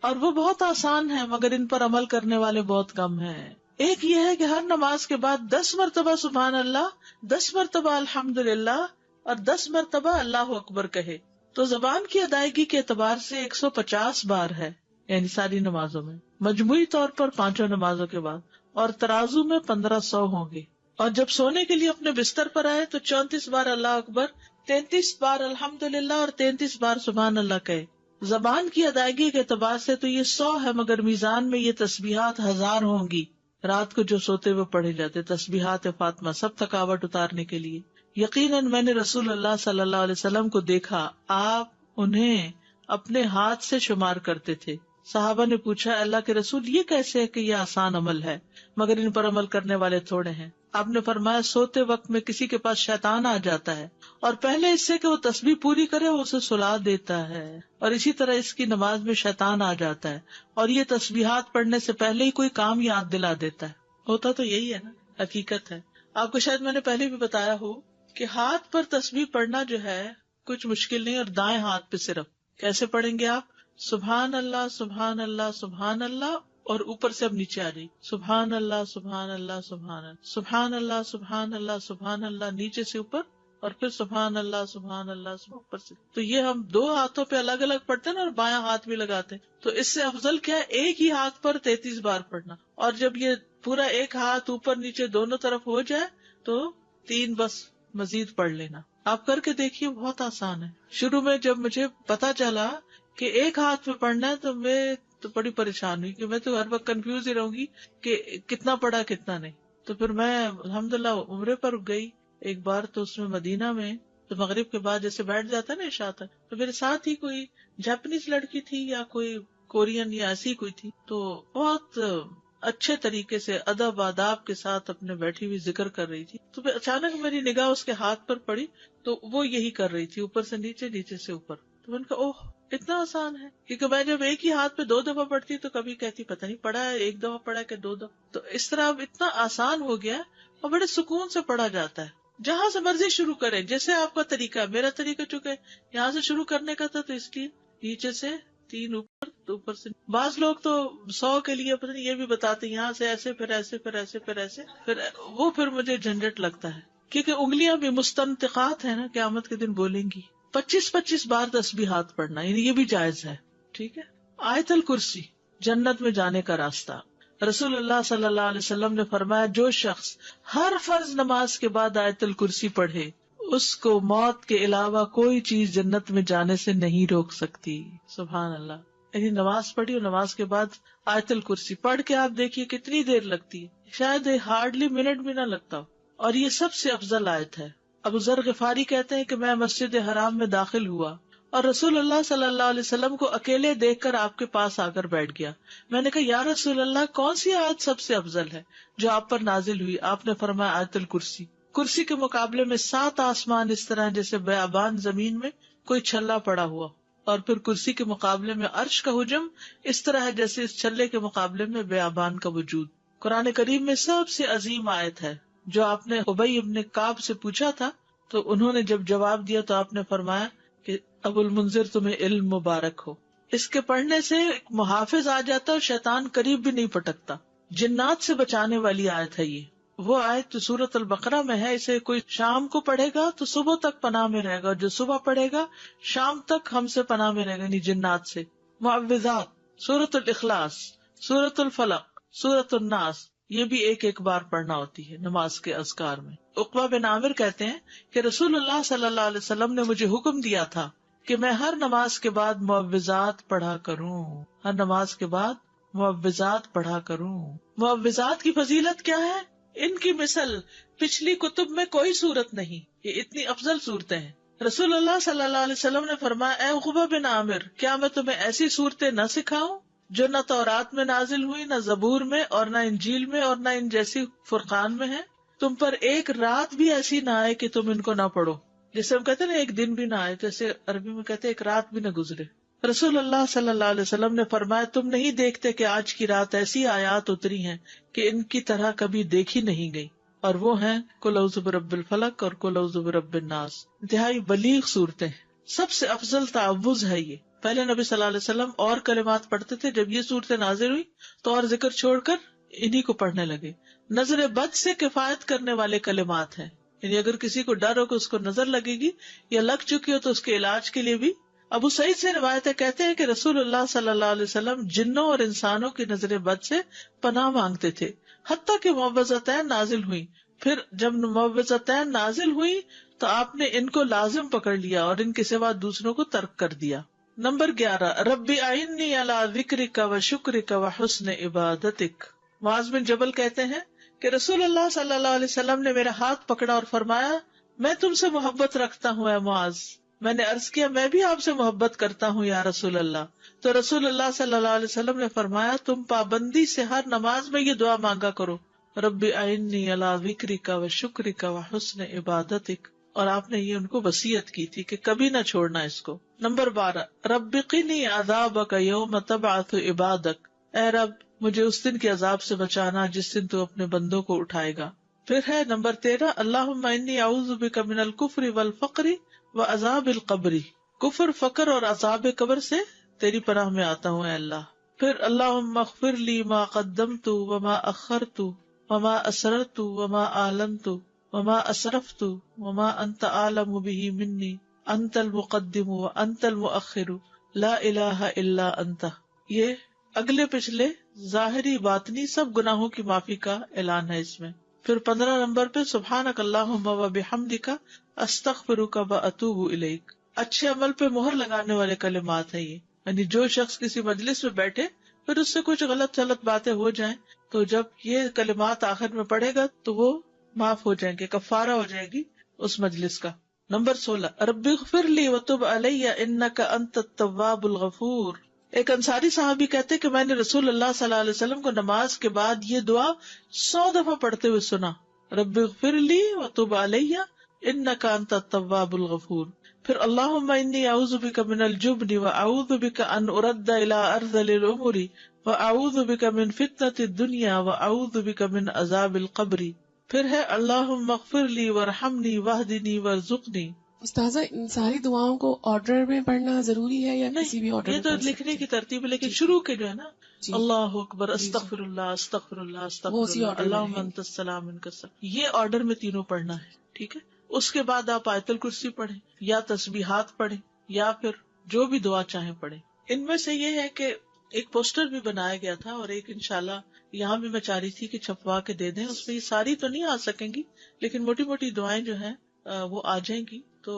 اور وہ بہت آسان ہے مگر ان پر عمل کرنے والے بہت کم ہیں. ایک یہ ہے کہ ہر نماز کے بعد 10 مرتبہ سبحان اللہ، 10 مرتبہ الحمدللہ اور 10 مرتبہ اللہ اکبر کہے. تو زبان کی ادائیگی کے اعتبار سے 150 بار ہے، یعنی ساری نمازوں میں، مجموعی طور پر 5 نمازوں کے بعد، اور ترازو میں 1500 ہوں گے. اور جب سونے کے لیے اپنے بستر پر آئے تو 34 بار اللہ اکبر، 33 بار الحمدللہ اور 33 بار سبحان اللہ کہے. زبان کی ادائیگی کے اعتبار سے تو یہ 100 ہے، مگر میزان میں یہ تسبیحات 1000 ہوں گی. رات کو جو سوتے ہوئے پڑھے جاتے تسبیحات فاطمہ، سب تھکاوٹ اتارنے کے لیے. یقیناً میں نے رسول اللہ صلی اللہ علیہ وسلم کو دیکھا، آپ انہیں اپنے ہاتھ سے شمار کرتے تھے. صحابہ نے پوچھا اللہ کے رسول یہ کیسے ہے کہ یہ آسان عمل ہے مگر ان پر عمل کرنے والے تھوڑے ہیں؟ آپ نے فرمایا سوتے وقت میں کسی کے پاس شیطان آ جاتا ہے اور پہلے اس سے کہ وہ تسبیح پوری کرے وہ اسے سلا دیتا ہے، اور اسی طرح اس کی نماز میں شیطان آ جاتا ہے اور یہ تسبیحات پڑھنے سے پہلے ہی کوئی کام یاد دلا دیتا ہے. ہوتا تو یہی ہے نا، حقیقت ہے. آپ کو شاید میں نے پہلے بھی بتایا ہو کہ ہاتھ پر تسبیح پڑھنا جو ہے کچھ مشکل نہیں، اور دائیں ہاتھ پہ صرف کیسے پڑھیں گے آپ؟ سبحان اللہ سبحان اللہ سبحان اللہ، اور اوپر سے اب نیچے آ جائیے، سبحان اللہ سبحان اللہ سبحان اللہ سبحان اللہ سبحان اللہ سبحان اللہ، نیچے سے اوپر، اور پھر سبحان اللہ سبحان اللہ اوپر سے. تو یہ ہم 2 ہاتھوں پہ الگ الگ پڑھتے ہیں نا، اور بایاں ہاتھ بھی لگاتے ہیں. تو اس سے افضل کیا ہے ایک ہی ہاتھ پر 33 بار پڑھنا، اور جب یہ پورا ایک ہاتھ اوپر نیچے دونوں طرف ہو جائے تو 3 بس مزید پڑھ لینا. آپ کر کے دیکھیے، بہت آسان ہے. شروع میں جب مجھے پتا چلا کہ ایک ہاتھ پہ پڑھنا ہے تو میں تو بڑی پریشان ہوئی کہ میں تو ہر وقت کنفیوز ہی رہوں گی کہ کتنا پڑھا کتنا نہیں. تو پھر میں الحمدللہ عمرے پر گئی ایک بار، تو اس میں مدینہ میں تو مغرب کے بعد جیسے بیٹھ جاتا ہے نا عشاء تک، تو میرے ساتھ ہی کوئی جاپنیز لڑکی تھی یا کوئی کورین یا ایسی کوئی تھی، تو بہت اچھے طریقے سے ادب آداب کے ساتھ اپنے بیٹھی ہوئی ذکر کر رہی تھی. تو اچانک میری نگاہ اس کے ہاتھ پر پڑی تو وہ یہی کر رہی تھی، اوپر سے نیچے نیچے سے اوپر. تو میں نے کہا اوہ اتنا آسان ہے، کیونکہ میں جب ایک ہی ہاتھ پہ 2 دفعہ پڑھتی تو کبھی کہتی پتہ نہیں پڑھا ہے 1 دفعہ پڑھا کہ 2 دفعہ. تو اس طرح اب اتنا آسان ہو گیا اور بڑے سکون سے پڑھا جاتا ہے. جہاں سے مرضی شروع کریں، جیسے آپ کا طریقہ ہے. میرا طریقہ چونکہ یہاں سے شروع کرنے کا تھا تو اس لیے نیچے سے 3 اوپر تو اوپر سے. بعض لوگ تو 100 کے لیے پتہ نہیں یہ بھی بتاتے یہاں سے ایسے پھر ایسے پھر ایسے پھر ایسے، پھر مجھے جھنجٹ لگتا ہے کیونکہ انگلیاں بھی مستنطقات ہیں نا، قیامت کے دن بولیں گی. 25 بار تسبیحات پڑھنا، یعنی یہ بھی جائز ہے. ٹھیک ہے. آیت الکرسی جنت میں جانے کا راستہ. رسول اللہ صلی اللہ علیہ وسلم نے فرمایا جو شخص ہر فرض نماز کے بعد آیت الکرسی پڑھے اس کو موت کے علاوہ کوئی چیز جنت میں جانے سے نہیں روک سکتی. سبحان اللہ. یعنی نماز پڑھی اور نماز کے بعد آیت الکرسی پڑھ کے آپ دیکھیے کتنی دیر لگتی ہے، شاید ہارڈلی منٹ بھی نہ لگتا ہو، اور یہ سب سے افضل آیت ہے. ابو ذر غفاری کہتے ہیں کہ میں مسجد حرام میں داخل ہوا اور رسول اللہ صلی اللہ علیہ وسلم کو اکیلے دیکھ کر آپ کے پاس آ کر بیٹھ گیا. میں نے کہا یا رسول اللہ کون سی آیت سب سے افضل ہے جو آپ پر نازل ہوئی؟ آپ نے فرمایا آیت الکرسی. کرسی کے مقابلے میں 7 آسمان اس طرح جیسے بیابان زمین میں کوئی چھلا پڑا ہوا، اور پھر کرسی کے مقابلے میں عرش کا حجم اس طرح ہے جیسے اس چھلے کے مقابلے میں بیابان کا وجود. قرآن کریم میں سب سے عظیم آیت ہے. جو آپ نے ابی ابن کعب سے پوچھا تھا تو انہوں نے جب جواب دیا تو آپ نے فرمایا کہ ابو المنذر تمہیں علم مبارک ہو. اس کے پڑھنے سے ایک محافظ آ جاتا اور شیطان قریب بھی نہیں پٹکتا. جنات سے بچانے والی آیت ہے یہ. وہ آیت تو سورۃ البقرہ میں ہے. اسے کوئی شام کو پڑھے گا تو صبح تک پناہ میں رہے گا، جو صبح پڑھے گا شام تک ہم سے پناہ میں رہے گا، یعنی جنات سے. معوذات، سورۃ الاخلاص، سورۃ الفلق، سورۃ الناس، یہ بھی ایک بار پڑھنا ہوتی ہے نماز کے اذکار میں. عقبہ بن عامر کہتے ہیں کہ رسول اللہ صلی اللہ علیہ وسلم نے مجھے حکم دیا تھا کہ میں ہر نماز کے بعد معوذات پڑھا کروں. ہر نماز کے بعد معوذات پڑھا کروں. معوذات کی فضیلت کیا ہے؟ ان کی مثل پچھلی کتب میں کوئی صورت نہیں. یہ اتنی افضل صورتیں ہیں. رسول اللہ صلی اللہ علیہ وسلم نے فرمایا اے عقبہ بن عامر کیا میں تمہیں ایسی صورتیں نہ سکھاؤں جو نہ تورات میں نازل ہوئی، نہ زبور میں، اور نہ انجیل میں، اور نہ ان جیسی فرقان میں ہے. تم پر ایک رات بھی ایسی نہ آئے کہ تم ان کو نہ پڑھو. جیسے ہم کہتے ہیں نا ایک دن بھی نہ آئے، جیسے عربی میں کہتے ہیں ایک رات بھی نہ گزرے. رسول اللہ صلی اللہ علیہ وسلم نے فرمایا تم نہیں دیکھتے کہ آج کی رات ایسی آیات اتری ہیں کہ ان کی طرح کبھی دیکھی نہیں گئی، اور وہ ہیں قل اعوذ برب الفلق اور قل اعوذ برب الناس، انتہائی بلیغ صورتیں، سب سے افضل تعوذ ہے یہ۔ پہلے نبی صلی اللہ علیہ وسلم اور کلمات پڑھتے تھے، جب یہ صورتیں نازل ہوئی تو اور ذکر چھوڑ کر انہی کو پڑھنے لگے۔ نظر بد سے کفایت کرنے والے کلمات ہیں، یعنی اگر کسی کو ڈر ہو کہ اس کو نظر لگے گی یا لگ چکی ہو تو اس کے علاج کے لیے بھی۔ ابو سعید سے روایتیں کہتے ہیں کہ رسول اللہ صلی اللہ علیہ وسلم جنوں اور انسانوں کی نظر بد سے پناہ مانگتے تھے، حتیٰ کہ معوذتین نازل ہوئی۔ پھر جب معوذتین نازل ہوئی تو آپ نے ان کو لازم پکڑ لیا اور ان کے سوا دوسروں کو ترک کر دیا۔ نمبر 11، رب اعنی علی ذکرک و شکرک و حسن عبادتک۔ معاذ بن جبل کہتے ہیں کہ رسول اللہ صلی اللہ علیہ وسلم نے میرا ہاتھ پکڑا اور فرمایا میں تم سے محبت رکھتا ہوں اے معاذ۔ میں نے عرض کیا میں بھی آپ سے محبت کرتا ہوں یا رسول اللہ۔ تو رسول اللہ صلی اللہ علیہ وسلم نے فرمایا تم پابندی سے ہر نماز میں یہ دعا مانگا کرو، رب اعنی علی ذکرک و شکرک و حسن عبادتک، اور آپ نے یہ ان کو وصیت کی تھی کہ کبھی نہ چھوڑنا اس کو۔ نمبر 12، رب قنی عذابک یوم تبعث عبادک، اے رب مجھے اس دن کے عذاب سے بچانا جس دن تو اپنے بندوں کو اٹھائے گا۔ پھر ہے نمبر 13، اللہم انی اعوذ بک من الکفر والفقر وعذاب القبر، کفر، فقر اور عذاب قبر سے تیری پناہ میں آتا ہوں اے اللہ۔ پھر اللہم اغفر لی ما قدمت وما اخرت وما اسررت وما اعلنت وما اسرفت وما انت اعلم به منی، انت المقدم وانت المؤخر لا الہ الا انت۔ یہ اگلے پچھلے ظاہری باطنی سب گناہوں کی معافی کا اعلان ہے اس میں۔ پھر 15 نمبر پہ سبحانک اللہم وبحمدک استغفرک واتوب الیک، اچھے عمل پہ مہر لگانے والے کلمات ہیں یہ، یعنی جو شخص کسی مجلس میں بیٹھے پھر اس سے کچھ غلط باتیں ہو جائیں تو جب یہ کلمات آخر میں پڑھے گا تو وہ معاف ہو جائیں گے، کفارہ ہو جائے گی اس مجلس کا۔ نمبر 16، رب اغفر لی وتب علی انک انت التواب الغفور۔ ایک انصاری صحابی کہتے کہ میں نے رسول اللہ صلی اللہ علیہ وسلم کو نماز کے بعد یہ دعا 100 دفعہ پڑھتے ہوئے سنا، رب اغفر لی وتب علی انک انت التواب الغفور۔ پھر اللہم انی اعوذ بک من الجبن واعوذ بک ان ارد الی ارذل الامور واعوذ بک من فتنۃ الدنیا واعوذ بک من عذاب القبر۔ پھر ہے اللہم اغفر لی وارحمنی واہدنی وارزقنی۔ استاذہ ان ساری دعاؤں کو آرڈر میں پڑھنا ضروری ہے یا کسی بھی آرڈر یہ میں تو پڑھ سکتے لکھنے ہیں؟ کی ترتیب ہے، لیکن شروع کے جو ہے نا جی۔ اللہ اکبر استغفر اللہ استغفر اللہ وہ استغفر اسی اللہ order میں اللہم ہے۔ انت السلام منک السلام، یہ آرڈر میں تینوں پڑھنا ہے، ٹھیک ہے۔ اس کے بعد آپ آیت الکرسی پڑھیں یا تسبیحات پڑھیں یا پھر جو بھی دعا چاہیں پڑھیں۔ ان میں سے یہ ہے کہ ایک پوسٹر بھی بنایا گیا تھا اور ایک انشاءاللہ یہاں بھی میں چاہ رہی تھی کہ چھپوا کے دے دیں، اس میں یہ ساری تو نہیں آ سکیں گی لیکن موٹی موٹی دعائیں جو ہیں وہ آ جائیں گی۔ تو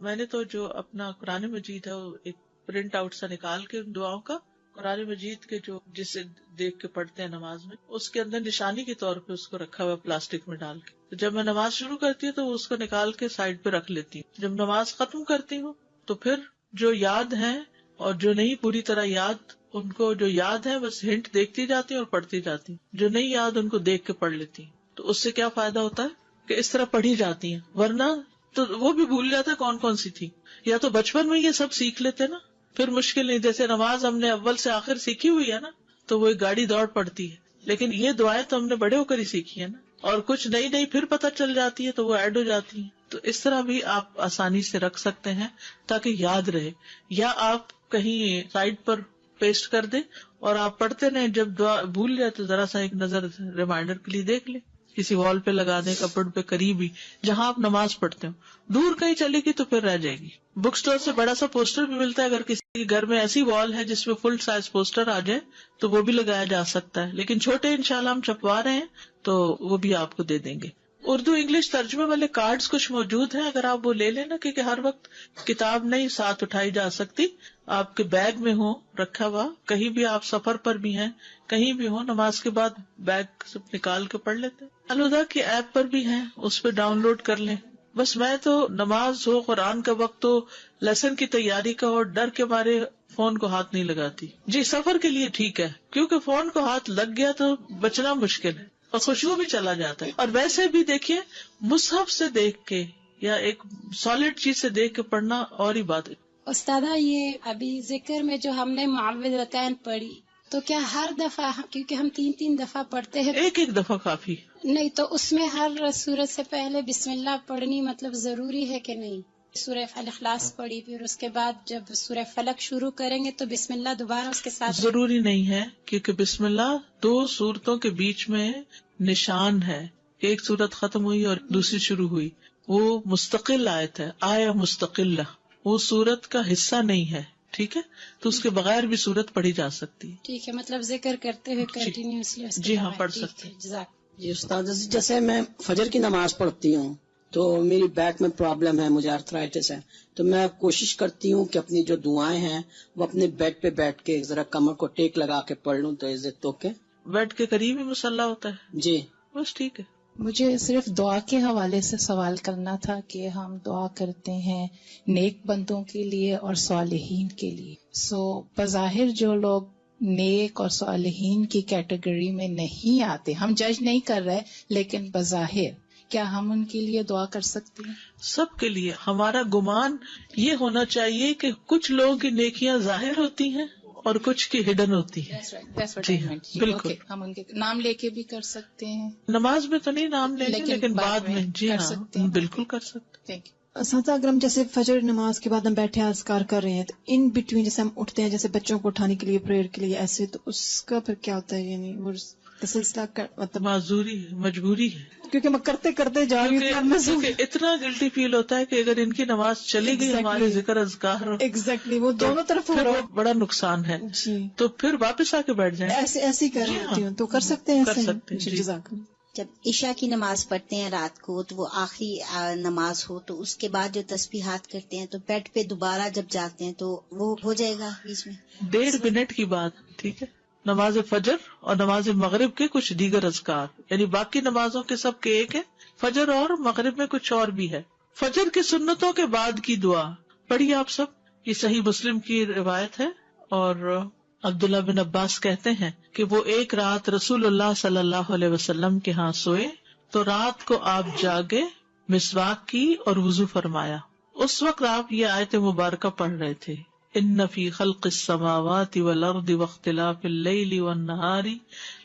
میں نے تو جو اپنا قرآن مجید ہے وہ ایک پرنٹ آؤٹ سا نکال کے دعاؤں کا، قرآن مجید کے جو جسے دیکھ کے پڑھتے ہیں نماز میں، اس کے اندر نشانی کے طور پہ اس کو رکھا ہوا پلاسٹک میں ڈال کے، تو جب میں نماز شروع کرتی ہوں تو اس کو نکال کے سائڈ پہ رکھ لیتی ہوں، جب نماز ختم کرتی ہوں تو پھر جو یاد ہیں اور جو نہیں پوری طرح یاد، ان کو جو یاد ہے بس ہنٹ دیکھتی جاتی ہوں اور پڑھتی جاتی ہوں، جو نہیں یاد ان کو دیکھ کے پڑھ لیتی ہوں۔ تو اس سے کیا فائدہ ہوتا ہے کہ اس طرح پڑھی جاتی ہیں، ورنہ تو وہ بھی بھول جاتا ہے کون کون سی تھی، یا تو بچپن میں یہ سب سیکھ لیتے نا، پھر مشکل نہیں، جیسے نماز ہم نے اول سے آخر سیکھی ہوئی ہے نا تو وہ ایک گاڑی دوڑ پڑتی ہے، لیکن یہ دعائیں تو ہم نے بڑے ہو کر ہی سیکھی ہے نا، اور کچھ نئی نئی پھر پتہ چل جاتی ہے تو وہ ایڈ ہو جاتی ہیں۔ تو اس طرح بھی آپ آسانی سے رکھ سکتے ہیں تاکہ یاد رہے، یا آپ کہیں سائڈ پر پیسٹ کر دیں اور آپ پڑھتے رہیں، جب دعا بھول جائے تو ذرا سا ایک نظر ریمائنڈر کے لیے دیکھ لیں، کسی وال پہ لگا دیں، کپڑ پہ قریب ہی جہاں آپ نماز پڑھتے ہو، دور کہیں چلے گی تو پھر رہ جائے گی۔ بک سٹور سے بڑا سا پوسٹر بھی ملتا ہے، اگر کسی کے گھر میں ایسی وال ہے جس میں فل سائز پوسٹر آ جائے تو وہ بھی لگایا جا سکتا ہے، لیکن چھوٹے انشاءاللہ ہم چھپوا رہے ہیں تو وہ بھی آپ کو دے دیں گے۔ اردو انگلش ترجمے والے کارڈز کچھ موجود ہیں، اگر آپ وہ لے لینا، کیونکہ ہر وقت کتاب نہیں ساتھ اٹھائی جا سکتی، آپ کے بیگ میں ہو رکھا ہوا، کہیں بھی آپ سفر پر بھی ہیں، کہیں بھی ہو، نماز کے بعد بیگ سے نکال کے پڑھ لیتے ہیں۔ الہدا کی ایپ پر بھی ہیں، اس پہ ڈاؤن لوڈ کر لیں۔ بس میں تو نماز ہو، قرآن کا وقت ہو، لیسن کی تیاری کا ہو، ڈر کے مارے فون کو ہاتھ نہیں لگاتی۔ جی سفر کے لیے ٹھیک ہے، کیونکہ فون کو ہاتھ لگ گیا تو بچنا مشکل ہے اور خوشبو بھی چلا جاتا ہے۔ اور ویسے بھی دیکھیے مصحف سے دیکھ کے یا ایک سالڈ چیز سے دیکھ کے پڑھنا اور ہی بات ہے، استاذہ یہ ابھی ذکر میں جو ہم نے معوذتین پڑھی تو کیا ہر دفعہ کیونکہ ہم 3 دفعہ پڑھتے ہیں ایک دفعہ کافی نہیں تو اس میں ہر سورت سے پہلے بسم اللہ پڑھنی مطلب ضروری ہے کہ نہیں؟ سورہ الاخلاص پڑھی پھر اس کے بعد جب سورہ فلق شروع کریں گے تو بسم اللہ دوبارہ اس کے ساتھ ضروری نہیں ہے، کیونکہ بسم اللہ 2 سورتوں کے بیچ میں نشان ہے. ایک سورت ختم ہوئی اور دوسری شروع ہوئی، وہ مستقل آیت ہے، آیا مستقلہ، وہ سورت کا حصہ نہیں ہے. ٹھیک ہے، تو اس کے بغیر بھی سورت پڑھی جا سکتی ہے. ٹھیک ہے، مطلب ذکر کرتے ہوئے کنٹینیوسلی. جی ہاں، پڑھ سکتے ہیں. جی استاد، جیسے میں فجر کی نماز پڑھتی ہوں تو میری بیک میں پرابلم ہے، مجھے آرتھرائٹس ہے، تو میں کوشش کرتی ہوں کہ اپنی جو دعائیں ہیں وہ اپنے بیڈ پہ بیٹھ کے ذرا کمر کو ٹیک لگا کے پڑھ لوں. تو از اٹ اوکے؟ بیڈ کے قریب ہی مصلی ہوتا ہے. جی بس ٹھیک ہے. مجھے صرف دعا کے حوالے سے سوال کرنا تھا کہ ہم دعا کرتے ہیں نیک بندوں کے لیے اور صالحین کے لیے. بظاہر جو لوگ نیک اور صالحین کی کیٹیگری میں نہیں آتے، ہم جج نہیں کر رہے، لیکن بظاہر کیا ہم ان کے لیے دعا کر سکتے ہیں؟ سب کے لیے. ہمارا گمان یہ ہونا چاہیے کہ کچھ لوگوں کی نیکیاں ظاہر ہوتی ہیں اور کچھ کی ہڈن ہوتی ہیں. جی بالکل. ہم ان کے نام لے کے بھی کر سکتے ہیں. نماز میں تو نہیں نام لیں گے، لیکن بعد میں جی ہاں بالکل کر سکتے. اساتذہ اگر ہم جیسے فجر نماز کے بعد ہم بیٹھے ہیں اذکار کر رہے ہیں تو ان بٹوین جیسے ہم اٹھتے ہیں جیسے بچوں کو اٹھانے کے لیے پریئر کے لیے ایسے، تو اس کا پھر کیا ہوتا ہے؟ یعنی وہ سلسلہ مطلب معذوری ہے، مجبوری ہے، کیونکہ میں کرتے کرتے جا رہی ہوں، اتنا گلٹی فیل ہوتا ہے کہ اگر ان کی نماز چلی گئی ہمارے ذکر اذکار ایگزیکٹلی وہ دونوں طرف بڑا نقصان ہے. جی تو پھر واپس آ کے بیٹھ جائیں. ایسے ہی کر رہی ہوں. تو کر سکتے ہیں، کر سکتے ہیں. جزاک اللہ. جب عشاء کی نماز پڑھتے ہیں رات کو تو وہ آخری نماز ہو تو اس کے بعد جو تسبیحات کرتے ہیں تو بیڈ پہ دوبارہ جب جاتے ہیں تو وہ ہو جائے گا بیچ میں 1.5 منٹ کی بات. ٹھیک ہے. نماز فجر اور نماز مغرب کے کچھ دیگر اذکار، یعنی باقی نمازوں کے سب کے ایک ہے، فجر اور مغرب میں کچھ اور بھی ہے. فجر کی سنتوں کے بعد کی دعا پڑھی آپ سب. یہ صحیح مسلم کی روایت ہے، اور عبداللہ بن عباس کہتے ہیں کہ وہ ایک رات رسول اللہ صلی اللہ علیہ وسلم کے ہاں سوئے تو رات کو آپ جاگے، مسواک کی اور وضو فرمایا. اس وقت آپ یہ آیت مبارکہ پڑھ رہے تھے، ان فی خلق السماوات والارض واختلاف اللیل والنہار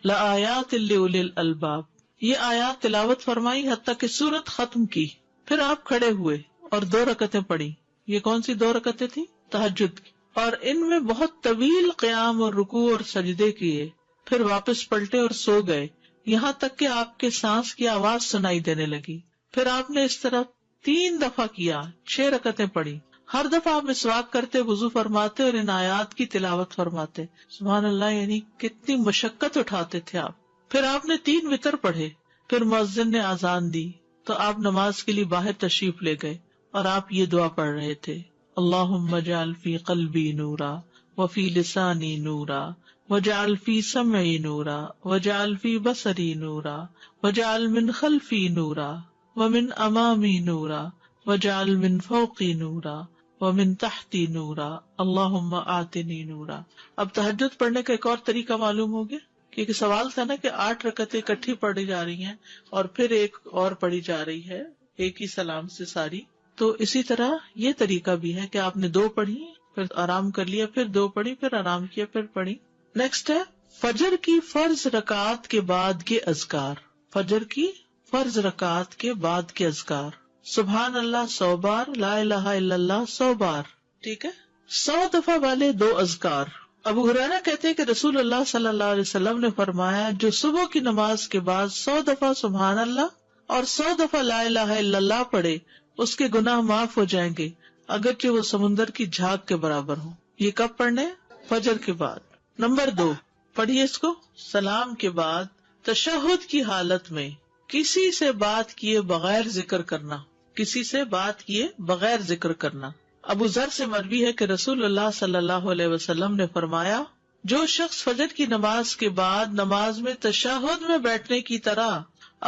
لآیات لأولی الالباب. یہ آیات تلاوت فرمائی حتیٰ کہ سورت ختم کی. پھر آپ کھڑے ہوئے اور 2 رکعتیں پڑھی. یہ کون سی 2 رکعتیں تھی؟ تہجد کی. اور ان میں بہت طویل قیام اور رکوع اور سجدے کیے. پھر واپس پلٹے اور سو گئے، یہاں تک کہ آپ کے سانس کی آواز سنائی دینے لگی. پھر آپ نے اس طرح 3 دفعہ کیا، 6 رکعتیں پڑھی. ہر دفعہ آپ مسواک کرتے، وضو فرماتے اور ان آیات کی تلاوت فرماتے. سبحان اللہ، یعنی کتنی مشقت اٹھاتے تھے آپ. پھر آپ نے 3 وتر پڑھے. پھر مؤذن نے اذان دی تو آپ نماز کے لیے باہر تشریف لے گئے اور آپ یہ دعا پڑھ رہے تھے، اللہم اجعل فی قلبی نورا وفی لسانی نورا وجعل فی سمعی نورا وجعل فی بصری نورا وجعل من خلفی نورا ومن امامی نورا وجعل من فوقی نورا ومن تحتی نورا اللہم آتنی نورا. اب تہجد پڑھنے کا ایک اور طریقہ معلوم ہو گیا، کیونکہ سوال تھا نا کہ 8 رکعتیں اکٹھی پڑھی جا رہی ہیں اور پھر ایک اور پڑھی جا رہی ہے ایک ہی سلام سے ساری. تو اسی طرح یہ طریقہ بھی ہے کہ آپ نے 2 پڑھی، پھر آرام کر لیا، پھر 2 پڑھی، پھر آرام کیا، پھر پڑھی. نیکسٹ ہے فجر کی فرض رکعات کے بعد کے اذکار. فجر کی فرض رکعات کے بعد کے اذکار، سبحان اللہ 100 بار، لا الہ الا اللہ 100 بار. ٹھیک ہے. 100 دفعہ والے 2 اذکار. ابو ہریرہ کہتے ہیں کہ رسول اللہ صلی اللہ علیہ وسلم نے فرمایا، جو صبح کی نماز کے بعد 100 دفعہ سبحان اللہ اور 100 دفعہ لا الہ الا اللہ پڑھے اس کے گناہ معاف ہو جائیں گے، اگرچہ وہ سمندر کی جھاگ کے برابر ہوں. یہ کب پڑھنے؟ فجر کے بعد. نمبر 2 پڑھیے اس کو، سلام کے بعد تشہد کی حالت میں کسی سے بات کیے بغیر ذکر کرنا. کسی سے بات کیے بغیر ذکر کرنا. ابو ذر سے مروی ہے کہ رسول اللہ صلی اللہ علیہ وسلم نے فرمایا، جو شخص فجر کی نماز کے بعد نماز میں تشہد میں بیٹھنے کی طرح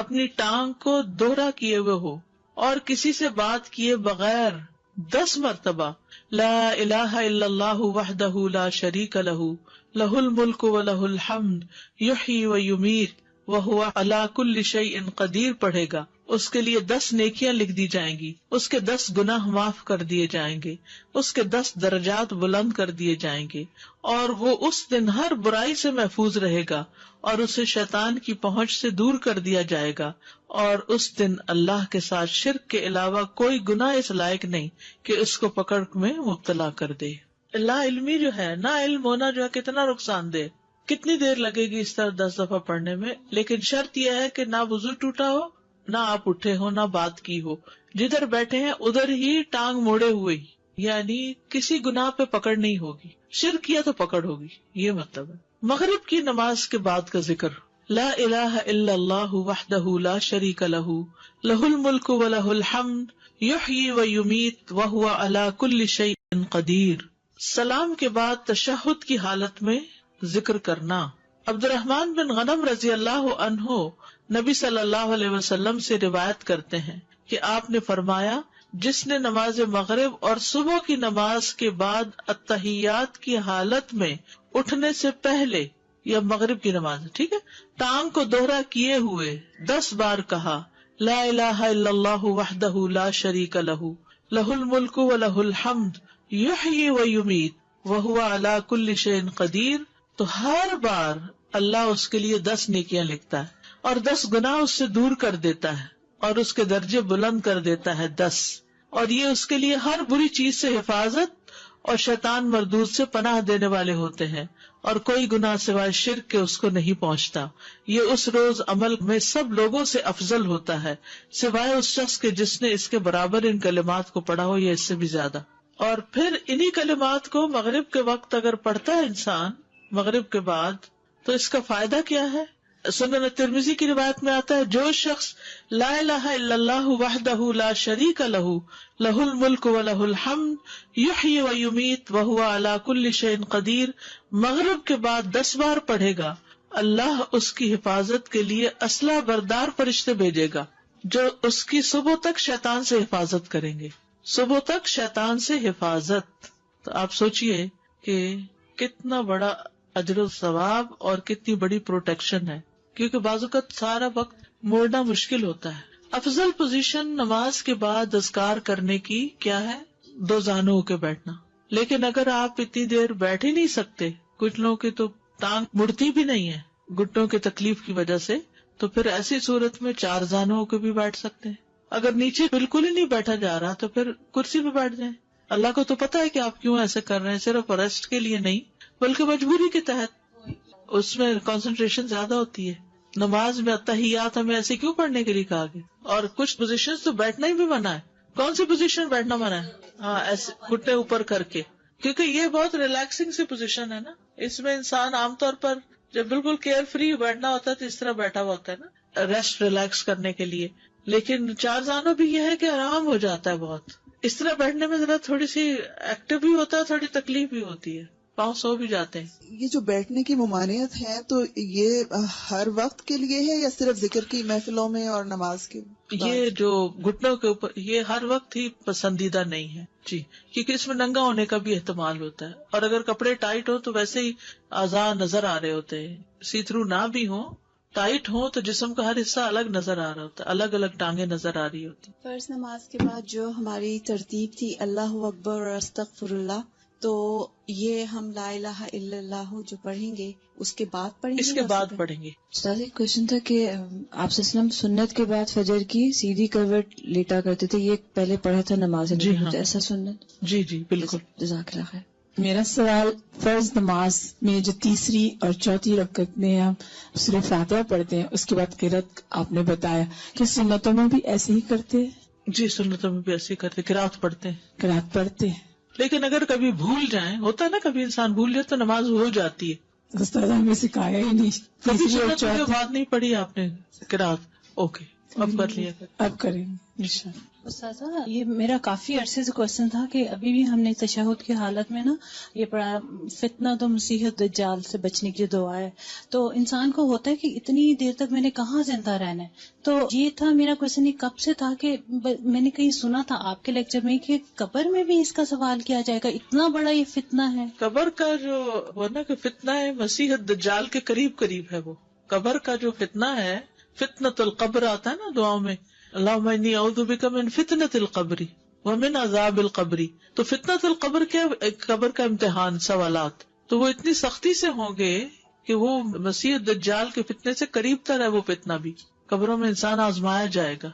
اپنی ٹانگ کو دوہرا کیے ہوئے ہو اور کسی سے بات کیے بغیر 10 مرتبہ لا الہ الا اللہ وحدہ لا شریک لہ لہ الملک ولہ الحمد یحیی ویمیت وہو علی کل شیء قدیر پڑھے گا، اس کے لیے 10 نیکیاں لکھ دی جائیں گی، اس کے 10 گناہ معاف کر دیے جائیں گے، اس کے 10 درجات بلند کر دیے جائیں گے، اور وہ اس دن ہر برائی سے محفوظ رہے گا اور اسے شیطان کی پہنچ سے دور کر دیا جائے گا، اور اس دن اللہ کے ساتھ شرک کے علاوہ کوئی گناہ اس لائق نہیں کہ اس کو پکڑ میں مبتلا کر دے۔ لا علمی جو ہے، نا علم ہونا جو ہے کتنا نقصان دہ، کتنی دیر لگے گی اس طرح 10 دفعہ پڑھنے میں، لیکن شرط یہ ہے کہ نہ وضو ٹوٹا ہو، نہ آپ اٹھے ہو، نہ بات کی ہو، جدھر بیٹھے ہیں ادھر ہی ٹانگ موڑے ہوئے ہی، یعنی کسی گناہ پہ پکڑ نہیں ہوگی، شرک کیا تو پکڑ ہوگی، یہ مطلب ہے۔ مغرب کی نماز کے بعد کا ذکر، لا الہ الا اللہ وحدہ لا شریک لہ لہ الملک ولہ الحمد یحیی ویمیت وہو علی کل شیء قدیر۔ سلام کے بعد تشہد کی حالت میں ذکر کرنا۔ عبد الرحمن بن غنم رضی اللہ عنہ نبی صلی اللہ علیہ وسلم سے روایت کرتے ہیں کہ آپ نے فرمایا، جس نے نماز مغرب اور صبح کی نماز کے بعد التحیات کی حالت میں اٹھنے سے پہلے، یا مغرب کی نماز ٹھیک ہے، ٹانگ کو دوہرا کیے ہوئے 10 بار کہا، لا الہ الا اللہ وحدہ لا شریک لہ لہ الملک ولہ الحمد یحیی ویمیت وہو علی کل شیء قدیر، تو ہر بار اللہ اس کے لیے 10 نیکیاں لکھتا ہے اور 10 گناہ اس سے دور کر دیتا ہے اور اس کے درجے بلند کر دیتا ہے 10، اور یہ اس کے لیے ہر بری چیز سے حفاظت اور شیطان مردود سے پناہ دینے والے ہوتے ہیں، اور کوئی گناہ سوائے شرک کے اس کو نہیں پہنچتا۔ یہ اس روز عمل میں سب لوگوں سے افضل ہوتا ہے سوائے اس شخص کے جس نے اس کے برابر ان کلمات کو پڑھا ہو یا اس سے بھی زیادہ۔ اور پھر انہی کلمات کو مغرب کے وقت اگر پڑھتا ہے انسان مغرب کے بعد، تو اس کا فائدہ کیا ہے؟ سنن ترمذی کی روایت میں آتا ہے، جو شخص لا الہ الا اللہ وحدہ لا شریک لہ لہ الملک ولہ الحمد یحیی ویمیت وہو علی کل شیء قدیر مغرب کے بعد 10 بار پڑھے گا، اللہ اس کی حفاظت کے لیے اسلحہ بردار فرشتے بھیجے گا جو اس کی صبح تک شیطان سے حفاظت کریں گے، صبح تک شیطان سے حفاظت۔ تو آپ سوچئے کہ کتنا بڑا اجر و ثواب اور کتنی بڑی پروٹیکشن ہے، کیونکہ بعض اوقات سارا وقت موڑنا مشکل ہوتا ہے۔ افضل پوزیشن نماز کے بعد اذکار کرنے کی کیا ہے؟ 2 زانوں کے بیٹھنا، لیکن اگر آپ اتنی دیر بیٹھ ہی نہیں سکتے، کچھ لوگوں کی تو ٹانگ مڑتی بھی نہیں ہے گھٹنوں کی تکلیف کی وجہ سے، تو پھر ایسی صورت میں 4 زانوں کے بھی بیٹھ سکتے ہیں۔ اگر نیچے بالکل ہی نہیں بیٹھا جا رہا تو پھر کرسی پہ بیٹھ جائیں۔ اللہ کو تو پتا ہے کہ آپ کیوں ایسے کر رہے ہیں، صرف ریسٹ کے لیے نہیں بلکہ مجبوری کے تحت، اس میں کنسنٹریشن زیادہ ہوتی ہے۔ نماز میں التحیات ہمیں ایسے کیوں پڑھنے کے لیے کہا گیا؟ اور کچھ پوزیشن تو بیٹھنا ہی بھی منع ہے۔ کون سی پوزیشن بیٹھنا منع ہے؟ ہاں، ایسے گھٹنے اوپر کر کے، کیونکہ یہ بہت ریلیکسنگ سی پوزیشن ہے نا، اس میں انسان عام طور پر جب بالکل کیئر فری بیٹھنا ہوتا ہے تو اس طرح بیٹھا ہوا ہوتا ہے نا، ریسٹ ریلیکس کرنے کے لیے۔ لیکن 4 زانوں بھی یہ ہے کہ آرام ہو جاتا ہے بہت، اس طرح بیٹھنے میں ذرا تھوڑی سی ایکٹیو بھی ہوتا ہے، تھوڑی تکلیف بھی ہوتی ہے، پاؤں سو بھی جاتے ہیں۔ یہ جو بیٹھنے کی ممانعت ہے تو یہ ہر وقت کے لیے ہے یا صرف ذکر کی محفلوں میں اور نماز کے بعد؟ یہ جو گھٹنوں کے اوپر، یہ ہر وقت ہی پسندیدہ نہیں ہے جی، کیونکہ اس میں ننگا ہونے کا بھی احتمال ہوتا ہے، اور اگر کپڑے ٹائٹ ہو تو ویسے ہی اعضاء نظر آ رہے ہوتے ہیں، سی تھرو نہ بھی ہو، ٹائٹ ہو تو جسم کا ہر حصہ الگ نظر آ رہا ہوتا ہے، الگ الگ ٹانگیں نظر آ رہی ہوتی۔ فرض نماز کے بعد جو ہماری ترتیب تھی اللہ اکبر اور استغفر اللہ، تو یہ ہم لا الہ الا اللہ جو پڑھیں گے اس کے بعد پڑھیں گے؟ اس کے بعد پڑھیں گے۔ استاد ایک کوشچن تھا کہ آپ صلی اللہ علیہ وسلم سنت کے بعد فجر کی سیدھی کروٹ لیٹا کرتے تھے، یہ پہلے پڑھا تھا نماز؟ جی ہاں، ایسا سنت؟ جی جی بالکل۔ جزاک اللہ خیر۔ میرا سوال، فرض نماز میں جو تیسری اور چوتھی رکعت میں ہم سورہ فاتحہ پڑھتے ہیں، اس کے بعد قرات آپ نے بتایا کہ سنتوں میں بھی ایسے ہی کرتے ہیں؟ جی سنتوں میں بھی ایسے ہی کرتے، قرات پڑھتے ہیں، قرات پڑھتے ہیں، لیکن اگر کبھی بھول جائیں، ہوتا ہے نا کبھی انسان بھول جائے تو نماز ہو جاتی ہے۔ استاد ہمیں سکھایا ہی نہیں، کبھی سنت کے بعد نہیں پڑھی آپ نے قرات؟ اوکے، اب کر لیا، اب کریں گے انشاءاللہ۔ استاذہ یہ میرا کافی عرصے سے کوشچن تھا کہ ابھی بھی ہم نے تشہد کی حالت میں نا یہ پڑھا فتنہ تو مسیح دجال سے بچنے کی دعا ہے، تو انسان کو ہوتا ہے کہ اتنی دیر تک میں نے کہاں زندہ رہنا ہے، تو یہ تھا میرا کوشچن، یہ کب سے تھا کہ میں نے کہیں سنا تھا آپ کے لیکچر میں کہ قبر میں بھی اس کا سوال کیا جائے گا، اتنا بڑا یہ فتنہ ہے۔ قبر کا جو ورنہ کہ فتنہ ہے مسیح دجال کے قریب قریب ہے، وہ قبر کا جو فتنہ ہے، فتنۃ القبر آتا ہے نا دعاؤں میں، اللہم انی اعوذ بک من فتنۃ القبر ومن عذاب القبر. تو فتنۃ القبر کیا؟ قبر کا امتحان، سوالات. تو وہ اتنی سختی سے ہوں گے کہ وہ مسیح دجال کے فتنے سے قریب تر ہے. وہ فتنہ بھی قبروں میں انسان آزمایا جائے گا.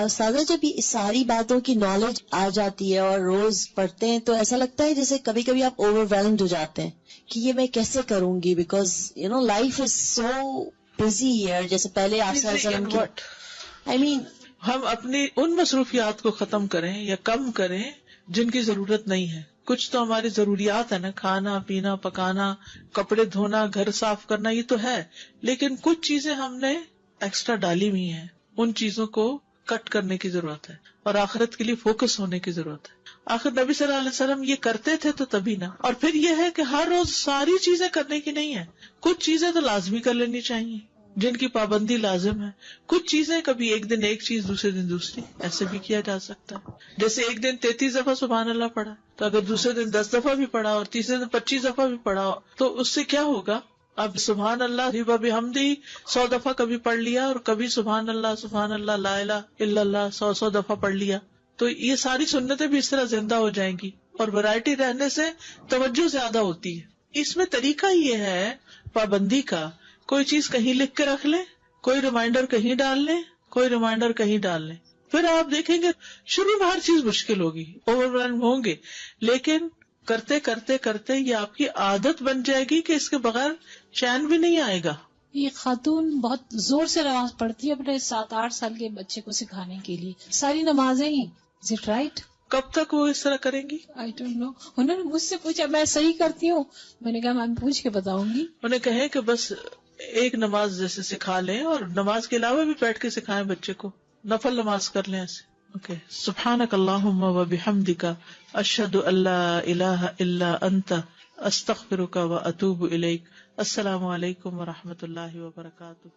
سادہ جب یہ ساری باتوں کی نالج آ جاتی ہے اور روز پڑھتے ہیں تو ایسا لگتا ہے جیسے کبھی کبھی آپ اوور ویلمڈ ہو جاتے ہیں کہ یہ میں کیسے کروں گی، because you know life is so busy here. جیسے پہلے آپ صلی اللہ علیہ وسلم کی ہم اپنی ان مصروفیات کو ختم کریں یا کم کریں جن کی ضرورت نہیں ہے. کچھ تو ہماری ضروریات ہے نا، کھانا پینا پکانا، کپڑے دھونا، گھر صاف کرنا، یہ تو ہے. لیکن کچھ چیزیں ہم نے ایکسٹرا ڈالی ہوئی ہیں، ان چیزوں کو کٹ کرنے کی ضرورت ہے اور آخرت کے لیے فوکس ہونے کی ضرورت ہے. آخر نبی صلی اللہ علیہ وسلم یہ کرتے تھے تو تبھی نا. اور پھر یہ ہے کہ ہر روز ساری چیزیں کرنے کی نہیں ہے، کچھ چیزیں تو لازمی کر لینی چاہیے جن کی پابندی لازم ہے. کچھ چیزیں کبھی ایک دن ایک چیز، دوسرے دن دوسری، ایسے بھی کیا جا سکتا ہے. جیسے ایک دن 33 دفعہ سبحان اللہ پڑھا تو اگر دوسرے دن 10 دفعہ بھی پڑھا اور تیسرے دن 25 دفعہ بھی پڑھا تو اس سے کیا ہوگا؟ اب سبحان اللہ بحمدہ 100 دفعہ کبھی پڑھ لیا اور کبھی سبحان اللہ لا الہ الا اللہ 100 دفعہ پڑھ لیا تو یہ ساری سنتیں بھی اس طرح زندہ ہو جائیں گی. اور ورائٹی رہنے سے توجہ زیادہ ہوتی ہے. اس میں طریقہ یہ ہے پابندی کا، کوئی چیز کہیں لکھ کے رکھ لیں، کوئی ریمائنڈر کہیں ڈال لیں، کوئی ریمائنڈر کہیں ڈال لیں. پھر آپ دیکھیں گے شروع میں ہر چیز مشکل ہوگی، اوور ویلم ہوں گے، لیکن کرتے کرتے کرتے یہ آپ کی عادت بن جائے گی کہ اس کے بغیر چین بھی نہیں آئے گا. یہ خاتون بہت زور سے نماز پڑھتی ہے اپنے 7-8 سال کے بچے کو سکھانے کے لیے، ساری نمازیں ہی. Is it right? کب تک وہ اس طرح کریں گی؟ I don't know. انہوں نے مجھ سے پوچھا میں صحیح کرتی ہوں، میں نے کہا میں پوچھ کے بتاؤں گی. انہیں کہیں کہ بس ایک نماز جیسے سکھا لیں اور نماز کے علاوہ بھی بیٹھ کے سکھائیں بچے کو، نفل نماز کر لیں ایسے. اوکے. سبحانک اللہم و بحمدک اشہد ان لا الہ الا انت استغفرک و اتوب الیک. السلام علیکم و رحمۃ اللہ وبرکاتہ.